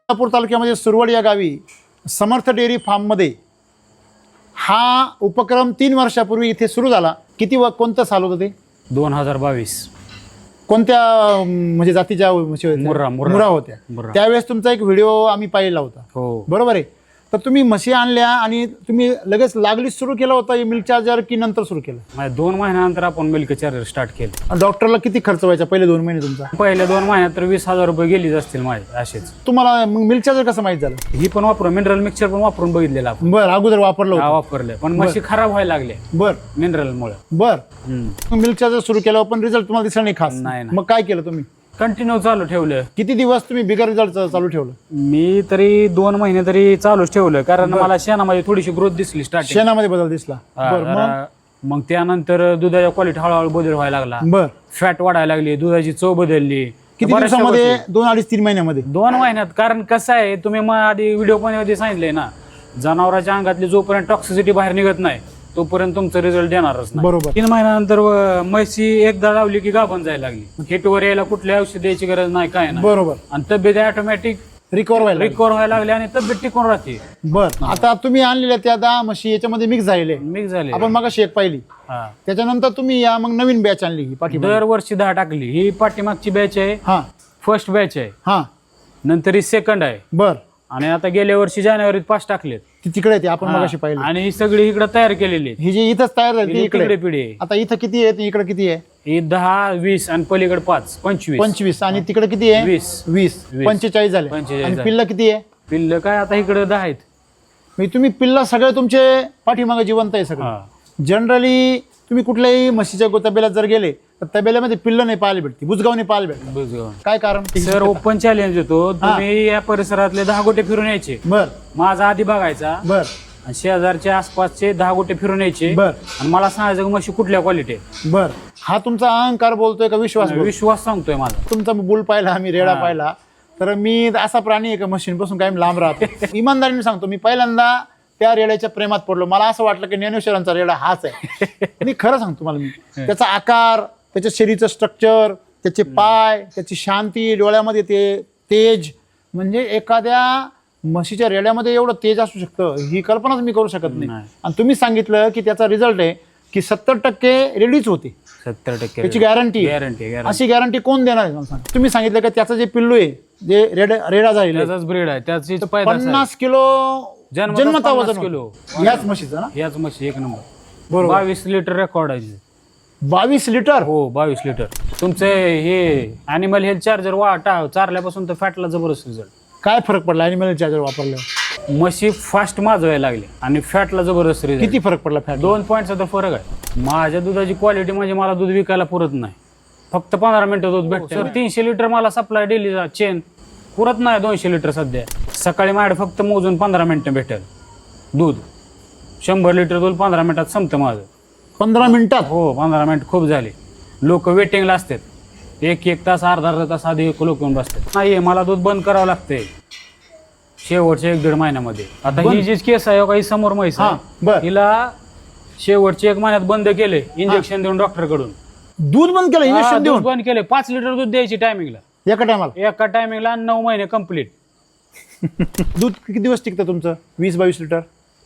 सोलापूर तालुक्यामध्ये सुरवड या गावी समर्थ डेअरी फार्ममध्ये हा उपक्रम 3 वर्षापूर्वी इथे सुरू झाला. कोणतं साल होतं ते? 2022. कोणत्या म्हणजे जातीच्या म्हशी होत्या? मुर्रा होत्या. त्यावेळेस तुमचा एक व्हिडिओ आम्ही पाहिला होता. हो बरोबर आहे. तर तुम्ही म्हशी आणल्या आणि तुम्ही लगेच लागलीच सुरू केला होता मिल्क चार्जर की नंतर सुरू केलं? 2 महिन्यानंतर आपण मिल्क चार्जर स्टार्ट केलं. डॉक्टरला किती खर्च व्हायचा पहिले 2 महिने तुमचा? पहिले 2 महिन्यात तर 20,000 रुपये गेलीच असतील माझे असेच. तुम्हाला मग मिल्क चार्जर कसं माहित झालं? ही पण वापरून मिनरल मिक्सचर पण वापरून बघितलेलं आपण. बरं, अगोदर वापरलं होतं? वापरलं पण म्हशी खराब व्हायला लागले बरं मिनरल मुळे. मिल्क चार्जर सुरू केलं पण रिझल्ट तुम्हाला दिसला नाही खास? नाही. मग काय केलं तुम्ही? कंटिन्यू चालू ठेवलं. किती दिवस तुम्ही बिगर रिझल्ट चालू ठेवलं? मी तरी 2 महिने तरी चालूच ठेवलं कारण मला शेणामध्ये थोडीशी ग्रोथ दिसली स्टार्टिंग. शेणामध्ये बदल दिसला? मग त्यानंतर दुधाच्या क्वालिटी हळूहळू बदल व्हायला लागला. फॅट वाढायला लागली, दुधाची चव बदलली. किती दिवसामध्ये? 2-2.5-3 महिन्यामध्ये? 2 महिन्यात. कारण कसं आहे, तुम्ही मग आधी व्हिडिओ पण मध्ये सांगितलंय ना, जनावरांच्या अंगातली जोपर्यंत टॉक्सिसिटी बाहेर निघत नाही तोपर्यंत तुमचं रिझल्ट देणारच नाही. बरोबर. 3 महिन्यानंतर म्हशी एकदा लावली की गाभण जायला लागली. हिटवर यायला कुठल्या औषध द्यायची गरज नाही, काय नाही. बरोबर. आणि तब्येत ऑटोमॅटिक रिकवर व्हायला लागली आणि तब्येत टिकून राहते. बरं, आता तुम्ही आणलेल्या त्या 10 म्हशी याच्यामध्ये मिक्स झाले. आपण मग शेक पाहिली. त्याच्यानंतर तुम्ही या मग नवीन बॅच आणली ही पाठीमागे. दरवर्षी 10 टाकली. ही पाठीमागची बॅच आहे. फर्स्ट बॅच आहे. नंतर ही सेकंड आहे. बर. आणि आता गेल्या वर्षी जानेवारीत 5 टाकलेत. ती तिकडे आपण मगाशी पाहिली. आणि ही सगळी इकडे तयार केलेली. ही जी इथंच तयार झाली इकडे पिढी. आता इथं किती आहे? इकडे किती आहे? ही 10, 20 आणि पलीकडे 5, 25. आणि तिकडे किती आहे? 20. 45 झाले. आणि पिल्ल किती आहे? पिल्ल काय आता इकडे 10 आहेत. म्हणजे तुम्ही पिल्ल सगळे तुमचे पाठीमागे जिवंत आहे सगळं. जनरली तुम्ही कुठल्याही म्हशीच्या तबेल्यात जर गेले तर तबेल्यामध्ये पिल्ल नाही पाहायला भेटते, बुजगाव नाही पाहायला भेटते. काय कारण? सर ओपन चॅलेंज होतो. तुम्ही या परिसरातले 10 गोटे फिरून यायचे. बर. माझा आधी बघायचा. बर. आणि शेजारच्या आसपासचे 10 गोटे फिरून यायचे. बर. आणि मला सांगायचं म्हशी कुठल्या क्वालिटी आहे. बर. हा तुमचा अहंकार बोलतोय का विश्वास सांगतोय माझा? तुमचा बुल पाहिला आम्ही, रेडा पाहिला. तर मी असा प्राणी आहे का मशीनपासून कायम लांब राहतो. इमानदारीने सांगतो, मी पहिल्यांदा त्या रेड्याच्या प्रेमात पडलो. मला असं वाटलं की ज्ञानेश्वरांचा रेडा हाच आहे. मी खरं सांगतो तुम्हाला, मी त्याचा आकार, त्याच्या शरीराचं स्ट्रक्चर, त्याचे पाय, त्याची शांती, डोळ्यामध्ये ते तेज, म्हणजे एखाद्या म्हशीच्या रेड्यामध्ये एवढं तेज असू शकतं ही कल्पनाच मी करू शकत नाही. आणि तुम्ही सांगितलं की त्याचा रिझल्ट आहे की 70% रेडीच होते. 70% त्याची गॅरंटी. अशी गॅरंटी कोण देणार आहे मला सांगा? तुम्ही सांगितलं की त्याचं जे पिल्लू आहे जे रेडा जाईल, त्याचाच ब्रीड आहे. त्याची 50 किलो जन्मता वजन किलो. याच म्हशीचं ना? याच म्हशी एक नंबर. बरोबर. 22 लिटर रेकॉर्ड आहे. 22 लिटर? हो 22 लिटर. तुमचे हे अॅनिमल हेल्थ चार्जर चारल्यापासून तर फॅटला जबरदस्त रिझल्ट. काय फरक पडला अॅनिमल चार्जर वापरल्यावर? म्हशी फास्ट माजवायला लागले आणि फॅटला जबरदस्त रिझल्ट. किती फरक पडला? फॅट 2 पॉईंटचा तर फरक आहे. माझ्या दुधाची क्वालिटी म्हणजे मला दूध विकायला पुरत नाही. फक्त 15 मिनिटं दूध भेटतं. 300 लिटर मला सप्लाय डेलीचा चेन पुरत नाही. 200 लिटर सध्या. सकाळी माझ्या फक्त मोजून 15 मिनिटं भेटेल दूध. 100 लिटर दूध 15 मिनिटात संपतं माझं. 15 मिनिटात? हो 15 मिनिट खूप झाले. लोक वेटिंगला असतात. एक तास अर्धा तास आधी लोक येऊन बसतात. नाही मला दूध बंद करावं लागतंय शेवटच्या 1-1.5 महिन्यामध्ये. आता ही जी केस आहे काही समोर म्हैस आहे, हिला शेवटचे 1 महिन्यात बंद केले इंजेक्शन देऊन डॉक्टरकडून. दूध बंद केलं इंजेक्शन देऊन? बंद केले. 5 लिटर दूध द्यायची टायमिंगला. एका टायमिंगला 9 महिने कम्प्लीट. दूध किती दिवस टिकतं तुमचं? 20-22 लिटर?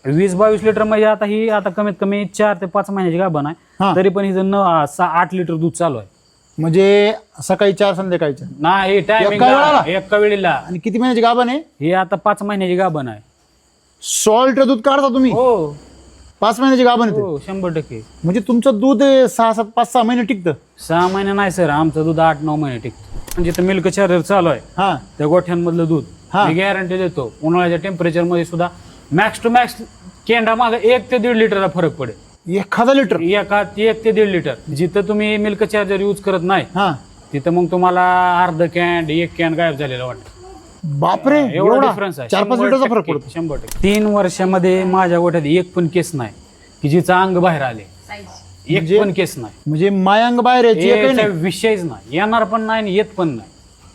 20-22 लिटर म्हणजे आता कमीत कमी 4 ते 5 महिन्याची गाभण आहे. तरी पण हिचं 8 लिटर दूध चालू आहे. म्हणजे सकाळी 4 संध्याकाळच्या? नाही टायमिंग एका वेळेला. आणि किती महिन्याची गाभण आहे? हे आता 5 महिन्याची गाभण आहे. 100 लिटर दूध काढता तुम्ही? हो 5 महिन्याची गाभण आहे? 100%. म्हणजे तुमचं दूध 6-7-5-6 महिने टिकतं? 6 महिने नाही सर, आमचं दूध 8-9 महिने टिकतं. म्हणजे तर मिल्क चार्जर चालू आहे त्या गोठ्यांमधलं दूध मी गॅरंटी देतो. उन्हाळ्याच्या टेम्परेचर मध्ये सुद्धा मॅक्स टू मॅक्स केंडा मागे 1 ते 1.5 लिटरचा फरक पडेल. 1 लिटर? 1 ते 1.5 लिटर. जिथं तुम्ही मिल्क चार्जर यूज करत नाही तिथं मग तुम्हाला अर्ध कॅन 1 कॅन गायब झालेलं वाटतं. बापरे, एवढा डिफरन्स आहे. 4-5 लिटरचा फरक पडतो. 100%. 3 वर्षामध्ये माझ्या गोठ्यात एक पण केस नाही की जिचं अंग बाहेर आले. एक पण केस नाही. म्हणजे मायांग बाहेर यायची विषयच नाही. येणार पण नाही येत पण नाही.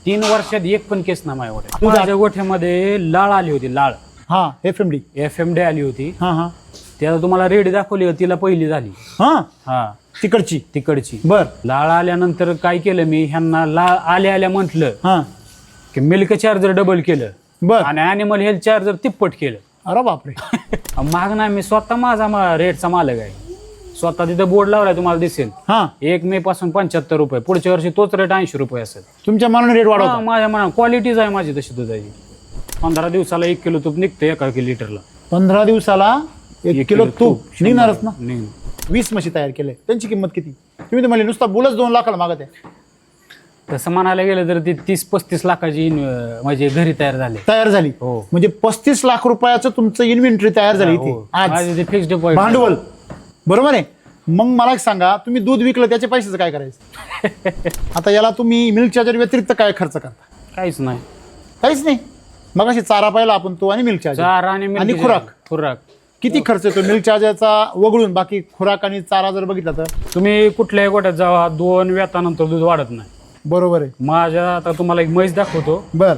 3 वर्षात एक पण केस नाही माझ्या गोठ्यात. माझ्या गोठ्यामध्ये लाळ आली होती. लाळ FMD आली होती. त्याला तुम्हाला रेडी दाखवली, तिला पहिली झाली. तिकडची. बर. लाळ आल्यानंतर काय केलं मी ह्यांना, लाळ आल्या म्हटलं की मिल्क चार्जर डबल केलं. बर आणि अॅनिमल हेल्थ चार्जर तिप्पट केलं. अरे बापरे. माग नाही, मी स्वतः माझा रेटचा मालक आहे. स्वतः तिथं बोर्ड लावलाय, तुम्हाला दिसेल. हा 1 मे पासून 75 रुपये, पुढच्या वर्षी तोच रेट 80 रुपये असेल. तुमच्या मनाने रेट वाढवता. माझ्या मना क्वालिटीज आहे माझी तशी दुधाची. 15 दिवसाला 1 किलो तूप निघतं एका लिटरला. 15 दिवसाला 1 किलो तूप निघणारच ना. निघणार. 20 म्हशी तयार केले, त्यांची किंमत किती? तुम्ही तर म्हणले नुसता बोलच 2 लाखाला मागत आहे. तसं म्हणायला गेलं तर ती 30-35 लाखाची म्हणजे घरी तयार झाले. तयार झाली हो. म्हणजे 35 लाख रुपयाचं तुमचं इन्व्हेंटरी तयार झाली इथे आज. माझे ते फिक्स्ड डिपॉझिट भांडवल बरोबर आहे. मग मला एक सांगा, तुम्ही दूध विकलं त्याच्या पैशाचं काय करायचं? आता याला तुम्ही मिल्क चार्जर व्यतिरिक्त काय खर्च करता? काहीच नाही. काहीच नाही. मग अशी चारा पाहिला आपण तो आणि मिल्क चार्जर चारा आणि आणि milk खुराक. खुराक किती खर्च येतो मिल्क चार्जरचा वगळून? बाकी खुराक आणि चारा जर बघितला तर तुम्ही कुठल्याही गोट्यात जावा, 2 व्यतानंतर दूध वाढत नाही. बरोबर आहे. माझ्या आता तुम्हाला एक म्हैस दाखवतो. बर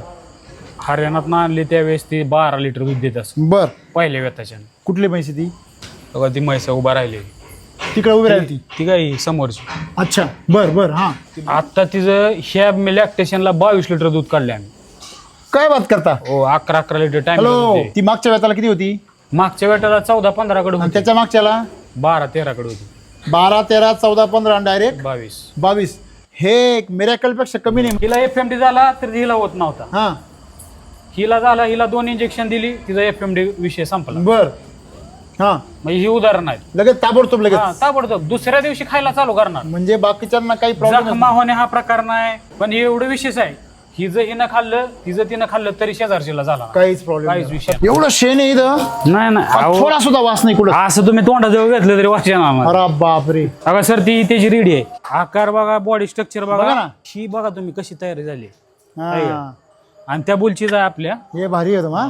हरियाणात आणली त्यावेळेस ती 12 लिटर दूध देत असत बर. पहिल्या व्यताच्या. कुठली म्हैस ती? बघा ती म्हैस उभा राहिली. तिकडे उभी राहिली ती. ती काय समोरची. अच्छा बर बर. हा आता तिचं ह्या लॅक्टेशनला 22 लिटर दूध काढले आम्ही. काय बात करता? हो 11 लिटर टाइम. हॅलो, ती मागच्या वेताला किती होती? मागच्या वेटाला 14-15 कडे आणि होती. त्याच्या मागच्याला 12-13 कडे होती. 12, 13, 14, 15 आणि डायरेक्ट 22. हे एक मिरॅकल पेक्षा कमी नाही. हिला FMD झाला तर हिला होत नव्हता. हा हिला झाला, हिला 2 इंजेक्शन दिली, तिचा FMD विषय संपला. बर. हा म्हणजे ही उदाहरण आहेत. लगेच ताबडतोब लगेच. हा, ताबडतोब दुसऱ्या दिवशी खायला चालू करणार. म्हणजे बाकीच्यांना काही प्रॉब्लेम जखमा होणे हा प्रकार नाही, पण हे एवढं विशेष आहे. हिनं खाल्लं, तिनं खाल्लं तरी शेजारशीला झाला. काहीच प्रॉब्लेम काहीच विषय नाही. एवढं शेण आहे इथं, नाही अहो, थोडा सुद्धा वास नाही कुठं. असं तुम्ही तोंडाजवळ घेतलं तरी वास येणार नाही. अरे बापरे. बघा सर, ती त्याची रेडी आहे. आकार बघा, बॉडी स्ट्रक्चर बघा बघा ना. ही बघा तुम्ही कशी तयारी झाली. हा आणि त्या बुलचीच आहे आपल्या. हे भारी आहे हा.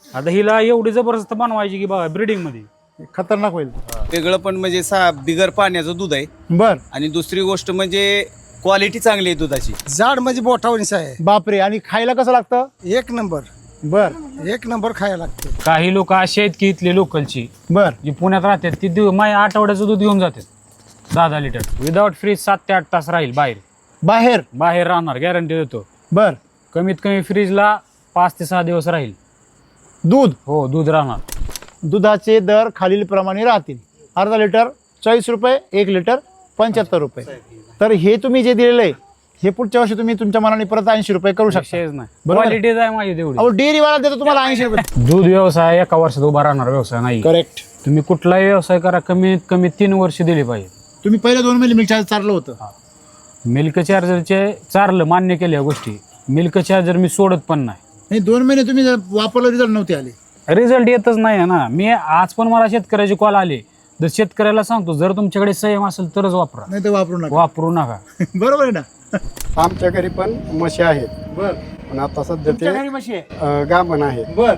आता हिला एवढी जबरदस्त बनवायची की बघा ब्रीडिंग मध्ये खतरनाक होईल. वेगळं पण म्हणजे बिगर पाण्याचं दूध आहे. बर. आणि दुसरी गोष्ट म्हणजे क्वालिटी चांगली आहे दुधाची. जाड म्हणजे बोटावणीच आहे. बापरे. आणि खायला कसं लागतं? 1 नंबर. बर 1 नंबर खायला लागते. काही लोक असे आहेत की इथले लोकलची बर. जी पुण्यात राहतात ती माझ्या आठवड्याचं दूध घेऊन जातात 10 लिटर विदाउट फ्रीज. 7 ते 8 तास राहील बाहेर राहणार, गॅरंटी देतो. बर. कमीत कमी फ्रीजला 5 ते 6 दिवस राहील दूध. हो दूध राहणार. दुधाचे दर खालील प्रमाणे राहतील. अर्धा लिटर 40 रुपये, 1 लिटर 75 रुपये. तर हे तुम्ही जे दिलेलं आहे हे पुढच्या वर्षी तुम्ही तुमच्या मनाने परत 80 रुपये करू शकता. विषयच नाही. बरोबर. क्वालिटीज आहे माझी तेवढी. अहो डेअरी वाला देतो तुम्हाला 80 रुपये. दूध व्यवसाय एका वर्षात उभा राहणार व्यवसाय नाही. करेक्ट. तुम्ही कुठलाही व्यवसाय करा, कमीत कमी 3 वर्ष दिली पाहिजे. तुम्ही पहिल्या 2 महिने मिल्क चार्जर चाललं होतं. मिल्क चार्जरचे चारलं, मान्य केल्या गोष्टी. मिल्क चार्जर मी सोडत पण नाही. आणि 2 महिने तुम्ही जर वापरलं रिझल्ट नव्हते आले. रिझल्ट येतच नाही ना. मी आज पण मला शेतकऱ्याचे कॉल आले तर शेतकऱ्याला सांगतो जर तुमच्याकडे संयम असेल तरच वापरा, नाही तर वापरू नका. वापरू नका. बरोबर आहे ना. आमच्या घरी पण म्हशी आहेत, बर. पण आता सध्या तुमच्या ते घरी म्हशी आहे. गाभण आहेत. बर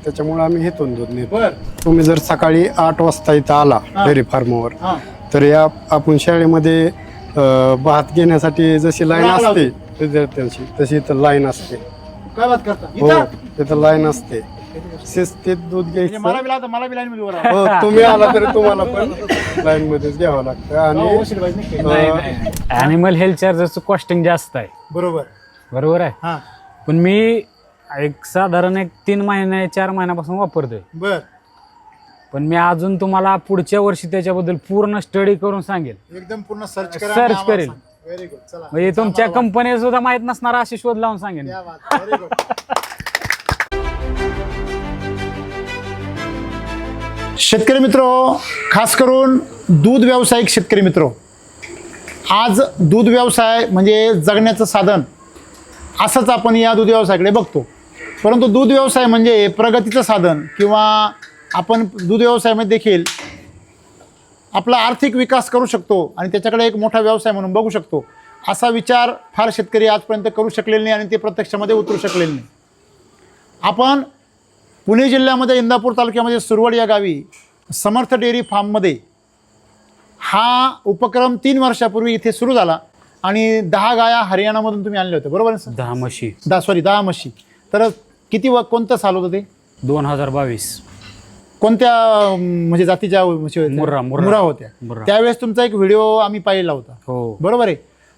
त्याच्यामुळे आम्ही इथून दूध नेतो. बर. तुम्ही जर सकाळी 8 वाजता इथं आला डेअरी फार्मवर, हा तर या आपण शाळेमध्ये भात घेण्यासाठी जशी लाईन रांग असते विद्यार्थ्यांची, तशी इथं लाईन असते. काय बात करता? हो, इथं? तिथं लाईन असते. शिस्तीत दूध म्हणजे घ्यायचं. मला बी लाईन मध्ये उभं राहावं. हो, तुम्ही आला तरी तुम्हाला पण लाईन मध्येच घ्यावं लागतं. हो, आणि वशील बाई, नक्की. ॲनिमल हेल्थ चार्जरचं कॉस्टिंग जास्त आहे. बरोबर. बरोबर आहे. हा. पण मी एक साधारण 3 महिने 4 महिन्यापासून वापरतोय. बर. पण मी अजून तुम्हाला पुढच्या वर्षी त्याच्याबद्दल पूर्ण स्टडी करून सांगेल. एकदम पूर्ण सर्च करा. सर्च करेल. Very good. चला. म्हणजे तुमच्या कंपनी सुद्धा माहित नसणार असे शोध लावून सांगेन. क्या बात. Very good. शेतकरी मित्र, खास करून दूध व्यावसायिक शेतकरी मित्र, आज दूध व्यवसाय म्हणजे जगण्याचं साधन असंच आपण या दूध व्यवसायाकडे बघतो. परंतु दूध व्यवसाय म्हणजे प्रगतीचं साधन, किंवा आपण दूध व्यवसायामध्ये देखील आपला आर्थिक विकास करू शकतो आणि त्याच्याकडे एक मोठा व्यवसाय म्हणून बघू शकतो, असा विचार फार शेतकरी आजपर्यंत करू शकलेले नाही आणि ते प्रत्यक्षामध्ये उतरू शकलेले नाही. आपण पुणे जिल्ह्यामध्ये इंदापूर तालुक्यामध्ये सुरवड या गावी समर्थ डेअरी फार्ममध्ये हा उपक्रम 3 वर्षापूर्वी इथे सुरू झाला आणि 10 गाया हरियाणामधून तुम्ही आणल्या होत्या, बरोबर आहे? 10 म्हशी. 10 म्हशी. तर कोणतं साल होतं ते? 2022. कोणत्या म्हणजे जातीच्या म्हशी होत्या? मुर्रा मुर्रा होत्या. मुर्रा. त्यावेळेस तुमचा एक व्हिडिओ आम्ही पाहिला होता, हो बरोबर आहे?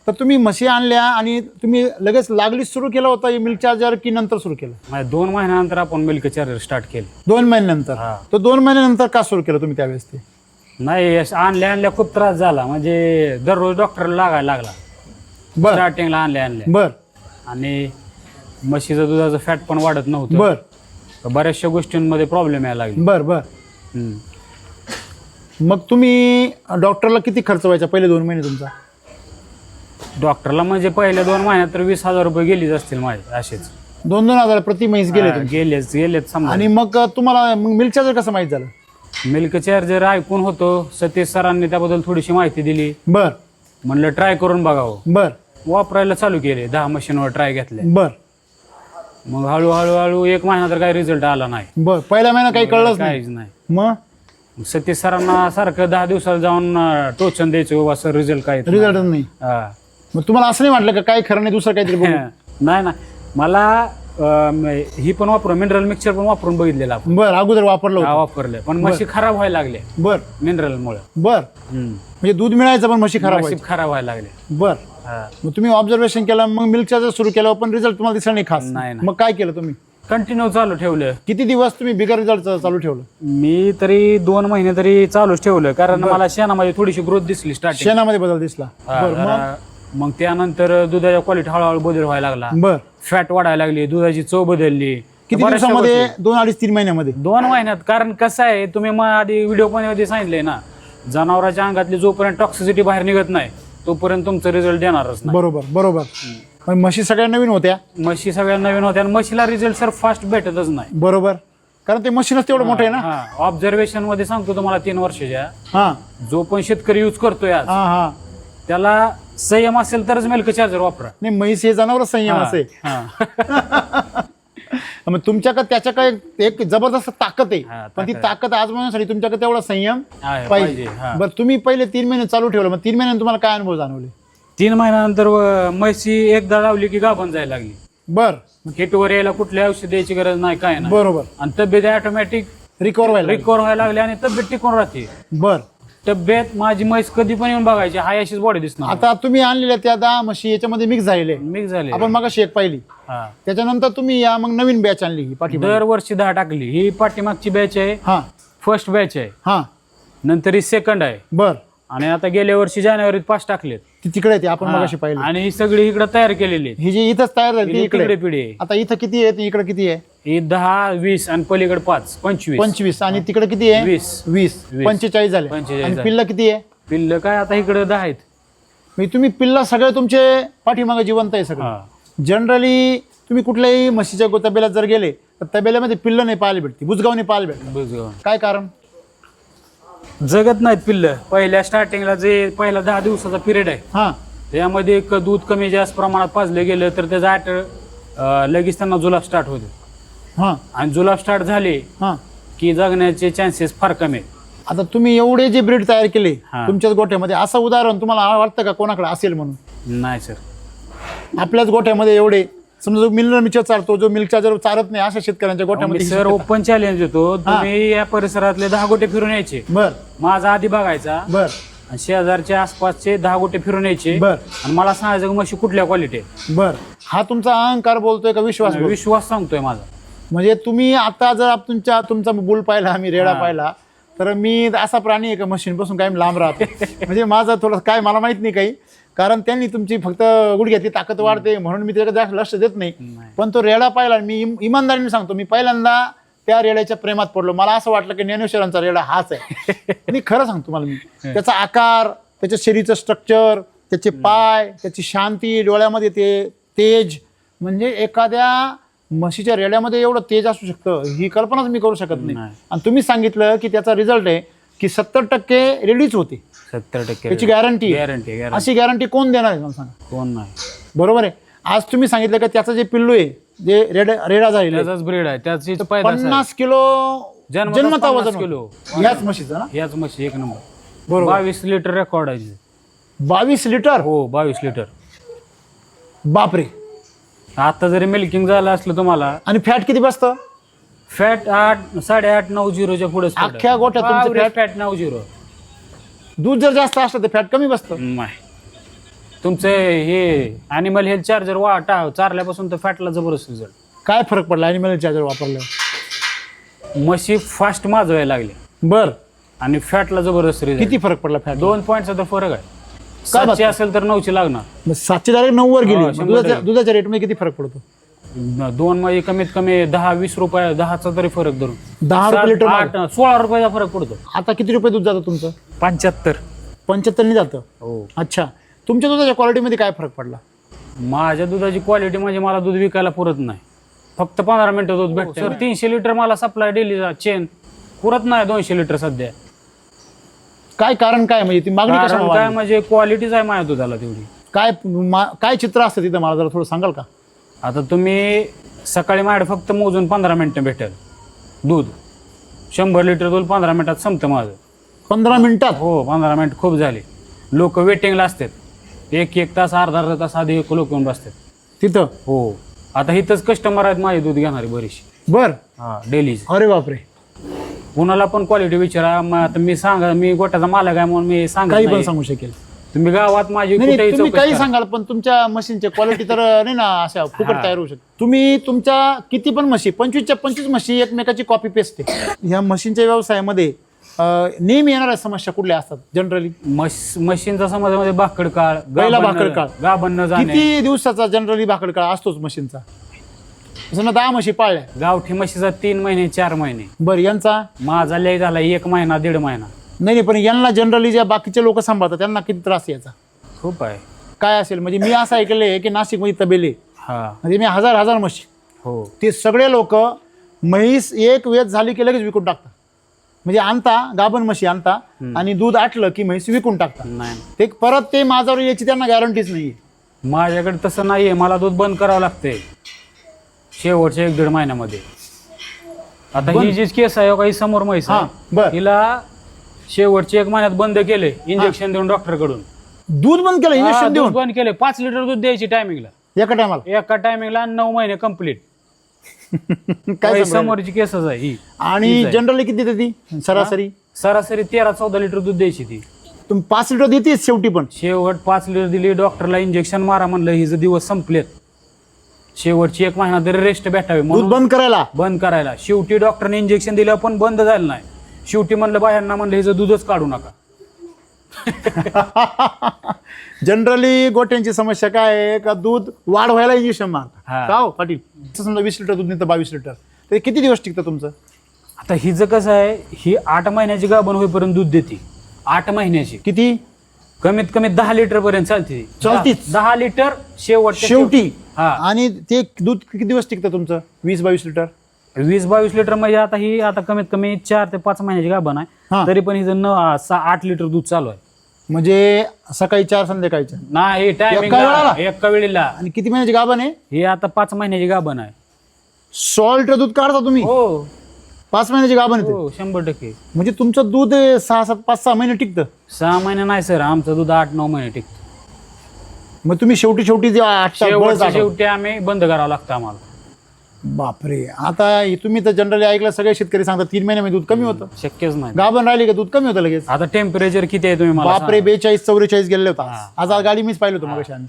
तर तुम्ही म्हशी आणल्या आणि तुम्ही लगेच लागलीच सुरू केलं होतं मिल्क चार्जर की नंतर सुरू केलं? म्हणजे 2 महिन्यानंतर आपण मिल्क चार्जर स्टार्ट केलं. 2 महिन्यानंतर. हा. तर 2 महिन्यानंतर का सुरू केलं तुम्ही त्यावेळेस ते? नाही आणल्या खूप त्रास झाला, म्हणजे दररोज डॉक्टरला लागायला लागला. बर स्टार्टिंगला आणल्या बर आणि म्हशीचं दुधाचं फॅट पण वाढत नव्हतं. बर तर बऱ्याचशा गोष्टींमध्ये प्रॉब्लेम यायला लागले. बर बर. मग तुम्ही डॉक्टरला किती खर्च व्हायचा पहिले 2 महिने तुमचा? डॉक्टरला म्हणजे पहिल्या 2 महिन्यात तर 20,000 रुपये गेलीच असतील माझे असेच. 2-2 हजार प्रति म्हैस गेले तुम्ही. गेलेच समजा. आणि मग तुम्हाला मग मिल्क चार्जर कसं माहित झालं? मिल्क चार्जर ऐकून होतो, सतीश सरांनी त्याबद्दल थोडीशी माहिती दिली. बर म्हणलं ट्राय करून बघावं. बर वापरायला चालू केले, 10 मशीनवर ट्राय घेतले. बर मग हळूहळू 1 महिना तर काही रिझल्ट आला नाही. बर. पहिला महिना काही कळलंच नाही. काहीच नाही. मग सतीश सरांना सारखं 10 दिवसाला जाऊन टोचन द्यायचं, बाबा सर रिझल्ट काय येत रिझल्ट नाही. हा. मग तुम्हाला असं नाही वाटलं का काय खरं नाही दुसरं काहीतरी बघू? नाही ना, मला ही पण वापरून मिनरल मिक्सचर पण वापरून बघितलेलं आपण. बर अगोदर वापरलं हा, होतं. वापरले पण म्हशी खराब व्हायला लागले बर मिनरल मुळे. बर. म्हणजे दूध मिळायचं पण म्हशी खराब म्हशी व्हायची. खराब व्हायला लागले. बर. हा. मग तुम्ही ऑब्झर्वेशन केलं, मग मिल्क चार्जर सुरू केलं पण रिझल्ट तुम्हाला दिसला नाही खास. नाही. मग काय केलं तुम्ही? कंटिन्यू चालू ठेवलं. किती दिवस तुम्ही बिगर रिझल्ट चालू ठेवलं? मी तरी 2 महिने तरी चालूच ठेवलं, कारण मला शेणामध्ये थोडीशी ग्रोथ दिसली स्टार्टिंग. शेणामध्ये बदल दिसला. बर. मग त्यानंतर दुधाच्या क्वालिटी हळूहळू बदल व्हायला लागला. बर. फॅट वाढायला लागली, दुधाची चव बदलली. किती बऱ्याचशा दिवसामध्ये? गोष्टी. 2-2.5-3 महिन्यामध्ये? 2 महिन्यात. कारण कसं आहे, तुम्ही मग आधी व्हिडिओ पण मध्ये सांगितलंय ना, जनावरांच्या अंगातली जोपर्यंत टॉक्सिसिटी बाहेर निघत नाही तोपर्यंत तुमचं रिझल्ट देणारच नाही. बरोबर बरोबर. पण म्हशी सगळ्या नवीन होत्या. म्हशी सगळ्या नवीन होत्या आणि म्हशीला रिझल्ट सर फास्ट भेटतच नाही. बरोबर. कारण ते मशीनच तेवढं मोठं आहे ना. ऑब्झर्वेशन मध्ये सांगतो तुम्हाला, 3 वर्षाच्या हा जो पण शेतकरी यूज करतोय आज, हा हा. त्याला संयम असेल तरच मिल्क चार्जर वापरा. नाही, म्हैस हे जनावर संयम असे. हा. मग तुमच्याकडे त्याच्याकडे एक जबरदस्त ताकद आहे. हा, पण ती ताकद ताकद आजमावण्यासाठी तुमच्याकडे तेवढा संयम आहे, पाहिजे. पाहिजे, हा. बरं, तुम्ही पहिले 3 महिने चालू ठेवलं, मग 3 महिन्यात तुम्हाला काय अनुभव जाणवले? 3 महिन्यानंतर म्हशी एकदा लावली की गाभण जायला लागली. बर. हिटवर यायला कुठली औषध द्यायची गरज नाही, काय नाही. बरोबर. आणि तब्येत ऑटोमॅटिक रिकवर व्हायला लागली. रिकवर व्हायला लागली आणि तब्येत टिकून राहते. बर. तब्येत माझी म्हैस कधी पण येऊन बघायची, हाय अशीच बॉडी दिसणार. आता तुम्ही आणलेल्या त्या 10 म्हशी याच्यामध्ये मिक्स झालेले. मिक्स झाले. आपण मग शेक पाहिली. हा. त्याच्यानंतर तुम्ही या मग नवीन बॅच आणली ही पाठीमागे. दरवर्षी 10 टाकली. ही पाठीमागची बॅच आहे, हा फर्स्ट बॅच आहे. हा. नंतर ही सेकंड आहे. बर. आणि आता गेल्या वर्षी जानेवारीत 5 टाकलेत. ती तिकडे येते, आपण मगाशी पाहिली. आणि ही सगळी इकडे तयार केलेली आहे. ही जी इथंच तयार झाली ती तिकडे इकडे. पिढी आहे. आता इथं किती आहे? इकडे किती आहे? ही 10, 20 आणि पलीकडे 5, 25. 25. आणि तिकडे किती आहे? 20. 20. 45 झाले. 45 आणि झाले. पिल्ल किती आहे? पिल्ल काय आता इकडे 10 आहेत. म्हणजे तुम्ही पिल्ला सगळे तुमचे पाठीमागे जिवंत आहे सगळं. हा. जनरली तुम्ही कुठल्याही म्हशीच्या तबेल्यात जर गेले तर तबेल्यामध्ये पिल्ल नाही पाहायला भेटते, बुजगाव नाही पाहायला भेटते. बुजगाव. काय कारण? जगत नाहीत पिल्ल. पहिल्या स्टार्टिंगला जे पहिला 10 दिवसाचा पिरियड आहे, हा त्यामध्ये दूध कमी जास्त प्रमाणात पाजलं गेलं तर त्याचा लगेच त्यांना जुलाब स्टार्ट होते. हा आणि जुलाब स्टार्ट झाले हा. की जगण्याचे चान्सेस फार कमी आहेत. आता तुम्ही एवढे जे ब्रीड तयार केले हा. तुमच्याच गोठ्यामध्ये, असं उदाहरण तुम्हाला वाटतं का कोणाकडे असेल म्हणून? नाही सर. आपल्याच गोठ्यामध्ये एवढे, समजा जो मिनरल मिक्सचर चालतो, जो मिल्क चार्जर चालत नाही, अशा शेतकऱ्यांच्या मी गोठ्यामध्ये सर ओपन चॅलेंज देतो, तुम्ही या परिसरातले 10 गोटे फिरून यायचे. बर माझा आधी बघायचा बर आणि शेजारच्या आसपासचे 10 गोटे फिरून यायचे. बर. आणि मला सांगायचं की म्हशी कुठल्या क्वालिटी आहे. बर. हा तुमचा अहंकार बोलतोय का विश्वास बोलतोय? विश्वास सांगतोय माझा. म्हणजे तुम्ही आता जर तुमचा बुल पाहिला, आम्ही रेडा पाहिला, तर मी असा प्राणी आहे का मशीनपासून काही लांब राहतो. म्हणजे माझं थोडं काय मला माहित नाही काही, कारण त्यांनी तुमची फक्त गुडघ्यातली ताकद वाढते म्हणून मी त्याच्याकडे जास्त लक्ष देत नाही. पण तो रेडा पाहिला, मी इमानदारीने सांगतो, मी पहिल्यांदा त्या रेड्याच्या प्रेमात पडलो. मला असं वाटलं की ज्ञानेश्वरांचा रेडा हाच आहे. मी खरं सांगतो, मला मी त्याचा आकार, त्याच्या शरीराचं स्ट्रक्चर, त्याचे पाय, त्याची शांती, डोळ्यामध्ये ते तेज, म्हणजे एखाद्या म्हशीच्या रेड्यामध्ये एवढं तेज असू शकतं ही कल्पनाच मी करू शकत नाही. आणि तुम्ही सांगितलं की त्याचा रिझल्ट आहे की 70% रेडीच होते. 70% त्याची गॅरंटी. गॅरंटी. अशी गॅरंटी कोण देणार आहे मला सांगा? कोण नाही. बरोबर आहे. आज तुम्ही सांगितलं की त्याचं जे पिल्लू आहे, जे रेडा झालेला आहे, त्याचाच ब्रीड आहे, त्याची पैदास आहे. 50 किलो जन्मतः जन्मता 50 वजन किलो. होतं. याच म्हशीचं ना? याच म्हशी एक नंबर. बरोबर. 22 लिटर रेकॉर्ड आहे. 22 लिटर? हो, 22 लिटर. बापरे. आता जरी मिल्किंग झालं असलं तुम्हाला, आणि फॅट किती बसतं? फॅट 8, 8.5, 9 पुढे अख्ख्या गोठ्यात तुमचं फॅट 9 दूध जर जास्त असलं तर फॅट कमी बसतं. नाही. तुमचं हे ॲनिमल हेल्थ चार्जर चारल्यापासून तर फॅटला जबरदस्त रिझल्ट. काय फरक पडला ॲनिमल चार्जर वापरल्यावर? म्हशी फास्ट माजवायला लागले बर, आणि फॅटला जबरदस्त रिझल्ट. किती फरक पडला फॅट? 2 पॉईंटचा तर फरक आहे. काय 700 असेल तर 900 लागणार. 700 डायरेक्ट 9 वर गेली. हो, मग 100%. दुधाच्या रेटमध्ये किती फरक पडतो? 2 मध्ये कमीत कमी 10-20 रुपये, 10चा तरी फरक धरून 10 रुपये लिटर मागे. 16 रुपयाचा फरक पडतो. आता किती रुपये दूध जातं तुमचं? 75. 75 जातं. हो. अच्छा, तुमच्या दुधाच्या क्वालिटीमध्ये काय फरक पडला? माझ्या दुधाची क्वालिटी म्हणजे मला दूध विकायला पुरत नाही. फक्त 15 मिनिटं दूध भेटतं. तर 300 लिटर मला सप्लाय डेलीचा चेन पुरत नाही. 200 लिटर सध्या. काय कारण काय म्हणजे ती मागणी कारण कशामुळे काय वाढली? म्हणजे क्वालिटीच आहे माझ्या दुधाला तेवढी. काय चित्र असतं तिथं, मला जरा थोडं सांगाल का? आता तुम्ही सकाळी माझ्याकडे फक्त मोजून 15 मिनिटं भेटेल दूध. 100 लिटर दूध 15 मिनिटात संपतं माझं. 15 मिनिटात? हो, 15 मिनिट खूप झाले. लोक वेटिंगला असतात. एक तास अर्धा तास आधी लोक येऊन बसतात तिथं? हो. आता इथंच कस्टमर आहेत माझे दूध घेणारे बरीचशी. बर. हा, डेलीज. अरे बापरे. कुणाला पण क्वालिटी विचारा. मग आता मी गोट्याचा मालक आहे म्हणून मी सांगत काही पण नाही. सांगू शकेल. तुम्ही गावात माझी नाही, कुठेही तुम्ही चौकशी काही करा. सांगाल, पण तुमच्या मशीनची क्वालिटी तर नाही ना अशा फुकट हा. तयार होऊ शकते. तुम्ही तुमच्या किती पण म्हशी, 25च्या 25 म्हशी एकमेकाची कॉपी पेस्ट आहे. ह्या मशीनच्या व्यवसायामध्ये नेहमी येणाऱ्या समस्या कुठल्या असतात जनरली? मशीनचा समाजामध्ये भाकड काळ, पहिला भाकड काळ. गाभण न जाणे. किती दिवसाचा जनरली भाकड काळ असतोच मशीनचा? समजा 10 म्हशी पाळल्या, गावठी म्हशीचा 3 महिने 4 महिने. बरं, यांचा? माझा लय झाला 1 महिना 1.5 महिना. नाही, पण यांना जनरली ज्या बाकीचे लोक सांभाळतात त्यांना किती त्रास याचा? खूप आहे. काय असेल म्हणजे मी असं ऐकलंय की नाशिकमध्ये तबेले, हा. म्हणजे मी हजार म्हशी, हो. ते सगळे लोक म्हैस एक वेच झाली की लगेच विकून टाकतात. म्हणजे आणता गाभण म्हशी आणता आणि दूध आटलं की म्हैस विकून टाकतात. नाही, ते परत ते माझ्यावर याची त्यांना गॅरंटीच नाहीये. माझ्याकडे तसं नाहीये. मला दूध बंद करावं लागते शेवटच्या 1-1.5 महिन्यामध्ये. आता ही जी केस आहे काही समोर म्हैस हा, आहे, बर. हिला शेवटच्या 1 महिन्यात बंद केले इंजेक्शन देऊन डॉक्टरकडून. दूध बंद केलं, इंजेक्शन देऊन? बंद केले. 5 लिटर दूध द्यायची टायमिंगला, एका टायमाला? एका टायमिंगला 9 महिने कम्प्लीट. काय समोरची केसच आहे ही. आणि जनरली किती देते सरासरी? सरासरी 13-14 लिटर दूध द्यायची ती. तुम्ही 5 लिटर देतेच शेवटी, पण शेवट 5 लिटर दिली. डॉक्टरला इंजेक्शन मारा म्हणलं, हिचं दिवस संपलेत. शेवटची 1 महिना तरी रेस्ट भेटावी दूध म्हणून बंद करायला? बंद करायला. शेवटी डॉक्टरने इंजेक्शन दिलं पण बंद झालं नाही. शेवटी म्हणलं बायांना म्हणलं हिचं दूधच काढू नका. जनरली गोट्यांची समस्या काय आहे का दूध वाढ व्हायला इंजेक्शन मारतात हा. का हो पाटील? समजा 20 लिटर दूध नाही तर 22 लिटर, ते किती दिवस टिकतं तुमचं? आता हिचं कसं आहे, ही 8 महिन्याची गाभण होईपर्यंत दूध देते. 8 महिन्याची किती? कमीत कमी 10 लिटर पर्यंत चालते. चालतीच? 10 लिटर शेवटी? हा. आणि ते दूध किती दिवस टिकतं तुमचं 20-22 लिटर? 20-22 लिटर म्हणजे आता ही कमीत कमी 4 ते 5 महिन्याची गाभण हा. आहे. तरी पण हिचं 8 लिटर दूध चालू आहे. म्हणजे सकाळी 4 संध्याकाळच्या? नाही, टायमिंग वेळेला? एका वेळेला. आणि किती महिन्याची गाभण आहे? ही आता 5 महिन्याची गाभण आहे. 100 लिटर दूध काढता तुम्ही? हो 5 महिन्याची गाभण येते? हो, 100%. म्हणजे तुमचं दूध 6-7-5-6 महिने टिकतं? 6 महिने नाही सर, आमचं दूध 8-9 महिने टिकतं. मग तुम्ही शेवटी जे शेवटी आम्ही बंद करावं लागतं आम्हाला. बापरे. आता तुम्ही तर जनरली ऐकलं, सगळे शेतकरी सांगतात 3 महिन्यामध्ये दूध कमी होतं. शक्यच नाही. गाभण राहिली का दूध कमी होतं लगेच? आता टेम्परेचर किती आहे तुम्ही मला बापरे, सांगा. 42-44 गेले होता. आज गाडी मीच पाहिलं होतं मगाशी आम्ही.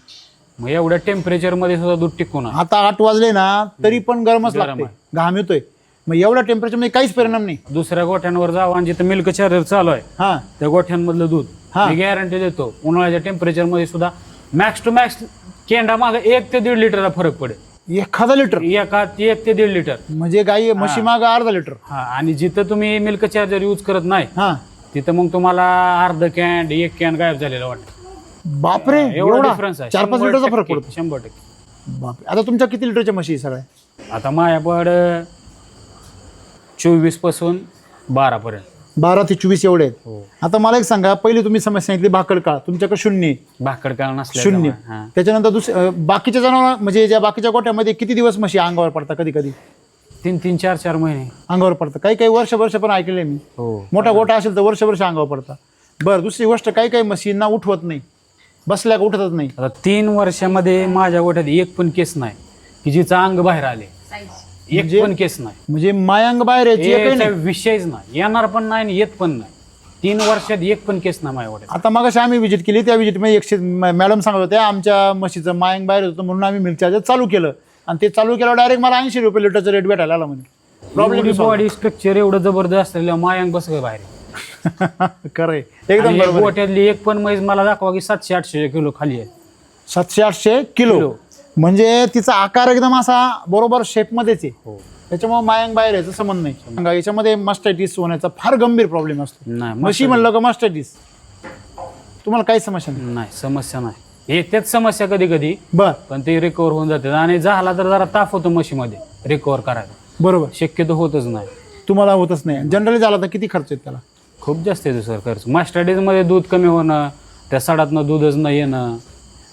मग एवढ्या टेम्परेचर मध्ये सुद्धा दूध टिकून आहे. आता 8 वाजले ना तरी पण गरमच गरम लागते, घाम येतोय. मग एवढ्या टेम्परेचर मध्ये काहीच परिणाम नाही? दुसऱ्या गोठ्यांवर जावं आणि जिथं मिल्क चार्जर चालू आहे हा, त्या गोठ्यांमधलं दूध हा. मी गॅरंटी देतो, उन्हाळ्याच्या टेम्परेचर मध्ये सुद्धा मॅक्स टू मॅक्स केंडा मागे 1 ते 1.5 लिटरचा फरक पडेल. 1 लिटर? 1 ते 1.5 लिटर. म्हणजे गाई म्हशी माग अर्धा लिटर? हा. आणि जिथं तुम्ही मिल्क चार्जर यूज करत नाही हा. तिथं मग तुम्हाला अर्ध कॅन 1 कॅन गायब झालेलं वाटतं. बापरे, एवढा एवढा डिफरन्स आहे. 4-5 लिटरचा फरक पडतो? 100%. बापरे. आता तुमच्या किती लिटरच्या म्हशी आहे सगळ्या? आता माझ्याकडं 24 पासून 12 पर्यंत. 12 ते 24 एवढे आहेत. हो. आता मला एक सांगा, पहिली तुम्ही समस्या सांगितली भाकड काळ, तुमच्याकडे 0 भाकड काळ नसल्या 0. त्याच्यानंतर बाकीच्या जनावर म्हणजे ज्या बाकीच्या गोट्यामध्ये किती दिवस म्हशी अंगावर पडतात? कधी कधी 3-3, 4-4 महिने अंगावर पडतं, काही वर्ष पण ऐकले मी. हो. मोठा गोठा असेल तर वर्ष अंगावर पडतात. बरं, दुसरी गोष्ट काही म्हशींना उठवत नाही, बसल्या का उठतच नाही. आता 3 वर्षामध्ये माझ्या गोठ्यात एक पण केस नाही की जिचं अंग बाहेर आले. एक पण केस नाही. म्हणजे मायांग बाहेर यायची एकही याचा नाही? विषयच नाही. येणार पण नाही आणि येत पण नाही. 3 वर्षात एक पण केस ना माझ्या वाट्यात. आता मग आम्ही विजिट केली, त्या विजिटमध्ये मॅडम सांगत होत्या आमच्या म्हशीचं मायंग बाहेर होतं म्हणून आम्ही मिल्क चार्जर चालू केलं आणि ते चालू केल्यावर डायरेक्ट मला 80 रुपये लिटरचा रेट भेटायला आला म्हणे. प्रॉब्लेम बॉडी स्ट्रक्चर एवढं जबरदस्त असलेलं मायांग बस काय बाहेर. खरंय एकदम आणि बरोबर आहे. गोट्यातली एक पण म्हैस मला दाखवा की 700-800 किलो खाली आहे. 700-800 किलो म्हणजे तिचा आकार एकदम असा बरोबर शेपमध्येच आहे. हो. त्याच्यामुळे मायंग बाहेर यायचं संबंध नाही. सांगा, याच्यामध्ये मास्टायटिस होण्याचा फार गंभीर प्रॉब्लेम असतो. नाही म्हशी म्हणलं का मास्टायटिस. तुम्हाला काही समस्या नाही? नाही समस्या नाही. हे त्याच समस्या कधी कधी बर पण ते रिकवर होऊन जाते आणि झाला तर जरा ताप होतो म्हशीमध्ये रिकवर करायला. बरोबर. शक्यतो होतच नाही. तुम्हाला होतच नाही. जनरली झाला तर किती खर्च येतो त्याला? खूप जास्त येतो सर खर्च. मास्टर्डेजमध्ये दूध कमी होणं, त्या सडातनं दूधच न येणं,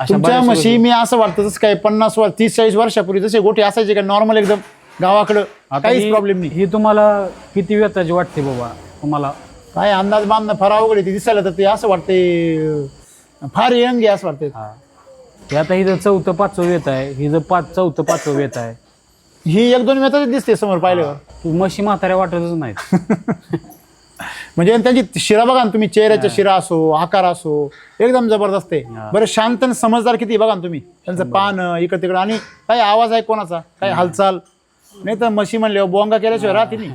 अशा तुमच्या बऱ्याच म्हशी गोष्टी. मी असं वाटतं जसं काय 50-30-40 वर्षापूर्वी जसे गोटे असायचे का नॉर्मल एकदम गावाकडं आता काहीच ही- प्रॉब्लेम नाही. ही तुम्हाला किती व्यताची वाटते बाबा तुम्हाला? काय अंदाज बांधणं फार अवघड आहे. ते दिसायला तर ते असं वाटते फार यंग आहे असं वाटते. हा ते आता हिचं 4th-5th येत आहे, हिचं 4th-5th येत आहे. ही 1-2 मेथड दिसते समोर पाहिल्यावर. तू म्हशी म्हाताऱ्या वाटतच नाहीत. म्हणजे त्यांची शिरा बघा ना तुम्ही, चेहऱ्याच्या शिरा असो आकार असो एकदम जबरदस्त आहे. हा. बरं शांत आणि समजदार किती बघा ना तुम्ही. त्यांचं पान इकडं तिकडं आणि काही आवाज आहे कोणाचा, काही हालचाल नाही. तर म्हशी म्हणल्यावर बोंगा केल्याशिवाय राहते नाही.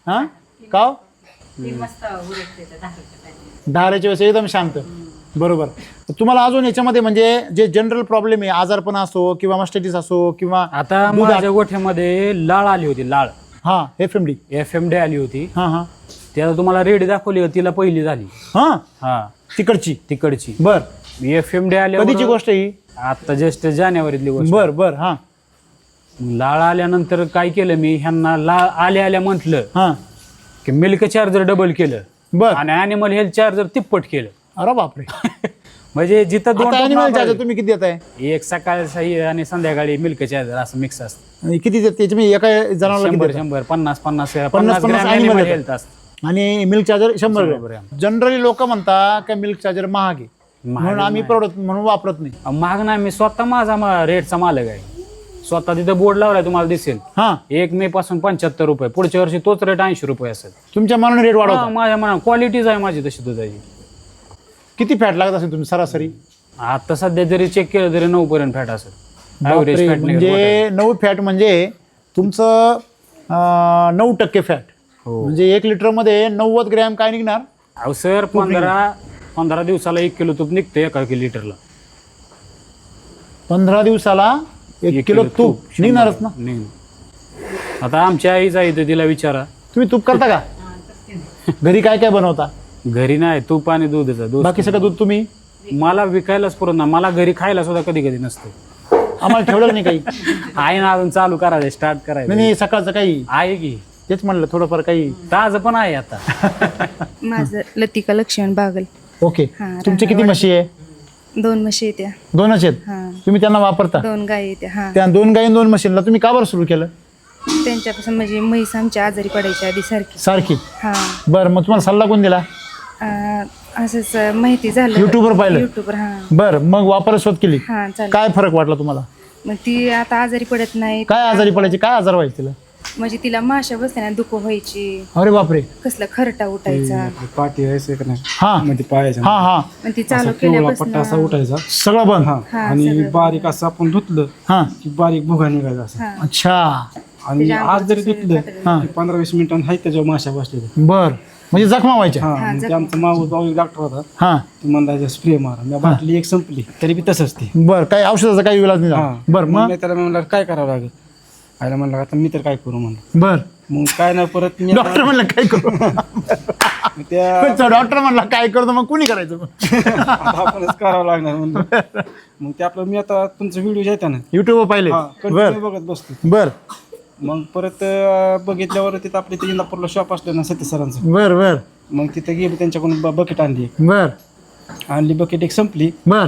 हा का हो? धाराच्या वेळेस एकदम शांत. बरोबर. तुम्हाला अजून याच्यामध्ये म्हणजे जे जनरल प्रॉब्लेम आहे, आजारपणा असो किंवा मास्टायटिस असो किंवा आता माझ्या गोठ्यामध्ये लाळ आली होती, लाळ हा FMD FMD आली होती. हा हा ती आता तुम्हाला रेडी दाखवली होती, तिला पहिली झाली. हा हा तिकडची. तिकडची बर FMD आली. कधीची गोष्ट ही? आता जस्ट जानेवारीतली गोष्ट. बर बर हा लाळ आल्यानंतर काय केलं मी, ह्यांना लाळ आल्या म्हटलं हा की मिल्क चार्जर डबल केलं बर. आणि अॅनिमल हेल्थ चार्जर तिप्पट केलं. अरे बापरे. म्हणजे जिथं दोन आता टोप animal मापायचे. charger तुम्ही किती देताय? एक सकाळी आणि संध्याकाळी मिल्क चार्जर असं मिक्स असतं. आणि किती त्याच्यामध्ये एका जनावराला किती 100 देता? 100 50 50 50 ग्रॅम animal अॅनिमल देतात. हेल्थ असतं. आणि milk charger 100 100 gram. Gram. Generally लोक म्हणतात की मिल्क चार्जर महाग आहे म्हणून आम्ही प्रोडक्ट म्हणून वापरत नाही. महाग नाही, मी स्वतः माझा रेटचा मालक आहे. स्वतः तिथं बोर्ड लावलाय, तुम्हाला दिसेल. हा 1 मे पासून 75 रुपये, पुढच्या वर्षी तोच रेट 80 रुपये असेल. तुमच्या मनाने रेट हा, वाढवता. माझ्या मना क्वालिटीज आहे माझी तशी दुधाची. किती फॅट लागत असेल तुम्ही सरासरी? आता सध्या जरी चेक केलं तरी 9 पर्यंत फॅट असेल. बापरे, ॲव्हरेज फॅट म्हणजे 9 फॅट म्हणजे तुमचं 9% फॅट. हो. म्हणजे 1 लिटरमध्ये 90 ग्रॅम काय निघणार? अहो सर 15 दिवसाला 1 किलो तूप निघतं एका लिटरला. 15 दिवसाला 1 किलो तूप निघणारच ना. निघणार. आता आमच्या आईच आहे तर तिला विचारा. तुम्ही तूप करता का? घरी काय काय बनवता? घरी नाही, तूप आणि दूधचं दूध. बाकी सगळं दूध तुम्ही? मला विकायलाच पुरत ना, मला घरी खायला सुद्धा कधी कधी नसतं. आम्हाला ठेवलं नाही काही? आहे ना, अजून चालू करायचं, स्टार्ट करायचं नाही सकाळचं काही आहे की. तेच म्हणलं थोडंफार काही. ताजं पण आहे आता. माझं लतिका लक्ष्मण बागल. ओके. हा, तुमचे किती म्हशी आहे? 2 म्हशी येत्या. 2च आहेत. हा तुम्ही त्यांना वापरता? 2 गायी येत्या. हा त्या 2 गायी 2 म्हशींना तुम्ही का बरं सुरू केलं? त्यांच्यापासून म्हणजे म्हैस आमच्या आजारी पडायच्या आधी सारखी. सारखी. हा बरं मग तुम्हाला सल्ला कोण दिला? असंच माहिती झालं युट्यूबवर पाहिलं? युट्यूबवर. हा बरं मग वापर शोध केली. हा चालेल. काय फरक वाटला तुम्हाला? मग ती आता आजारी पडत नाही. काय आजारी पडायची? काय आजार व्हायचे तिला? म्हणजे तिला माशा बसताना दुख व्हायची, अरे बापरे. कसला खरटा उठायचा. पाठी व्हायचं का नाही हा मध्ये पायाच्या हा हा मग ती चालू पिवळा पट्टा असा केल्यापासून उठायचा सगळं बंद. हा, आणि सगळं. बारीक असं आपण धुतलं हा की बारीक भुगा निघायचा असं. हा अच्छा. आणि त्याच्या आज जरी अंगाचं धुतलं हा. की 15-20 मिनिटांनी हाय त्याच्यावर माशा बसलेल्या. बर म्हणजे जखमा व्हायच्या. हा मग ते आमचा भाऊ एक डॉक्टर होता, हा ते म्हणला स्प्रे मारा. मी बाटली एक संपली तरी बी तसंच ते. बर काही औषधाचा काही इलाज नाही हा झाला? बर मग? मी त्याला म्हणलं काय करावं लागेल. आयला म्हणलं आता मी तर काय करू म्हणलं. बर मग काय नाही परत मी डॉक्टर म्हणलं काय करू? त्या डॉक्टर म्हणला काय करतो मग कुणी करायचं? आता आपणच करावं लागणार म्हणलं. मग ते आपलं मी आता तुमचं व्हिडिओ येतात ना, युट्यूबवर पाहिले. हा बर कंटिन्यू बघत बसतो. बर मग परत बघितल्यावर तिथं आपल्या ते इंदापूरला शॉप असलं ना सतीश सरांचं. बर बर मग तिथं गेलो त्यांच्याकडून बकेट आणली एक. बर आणली बकेट एक संपली. बर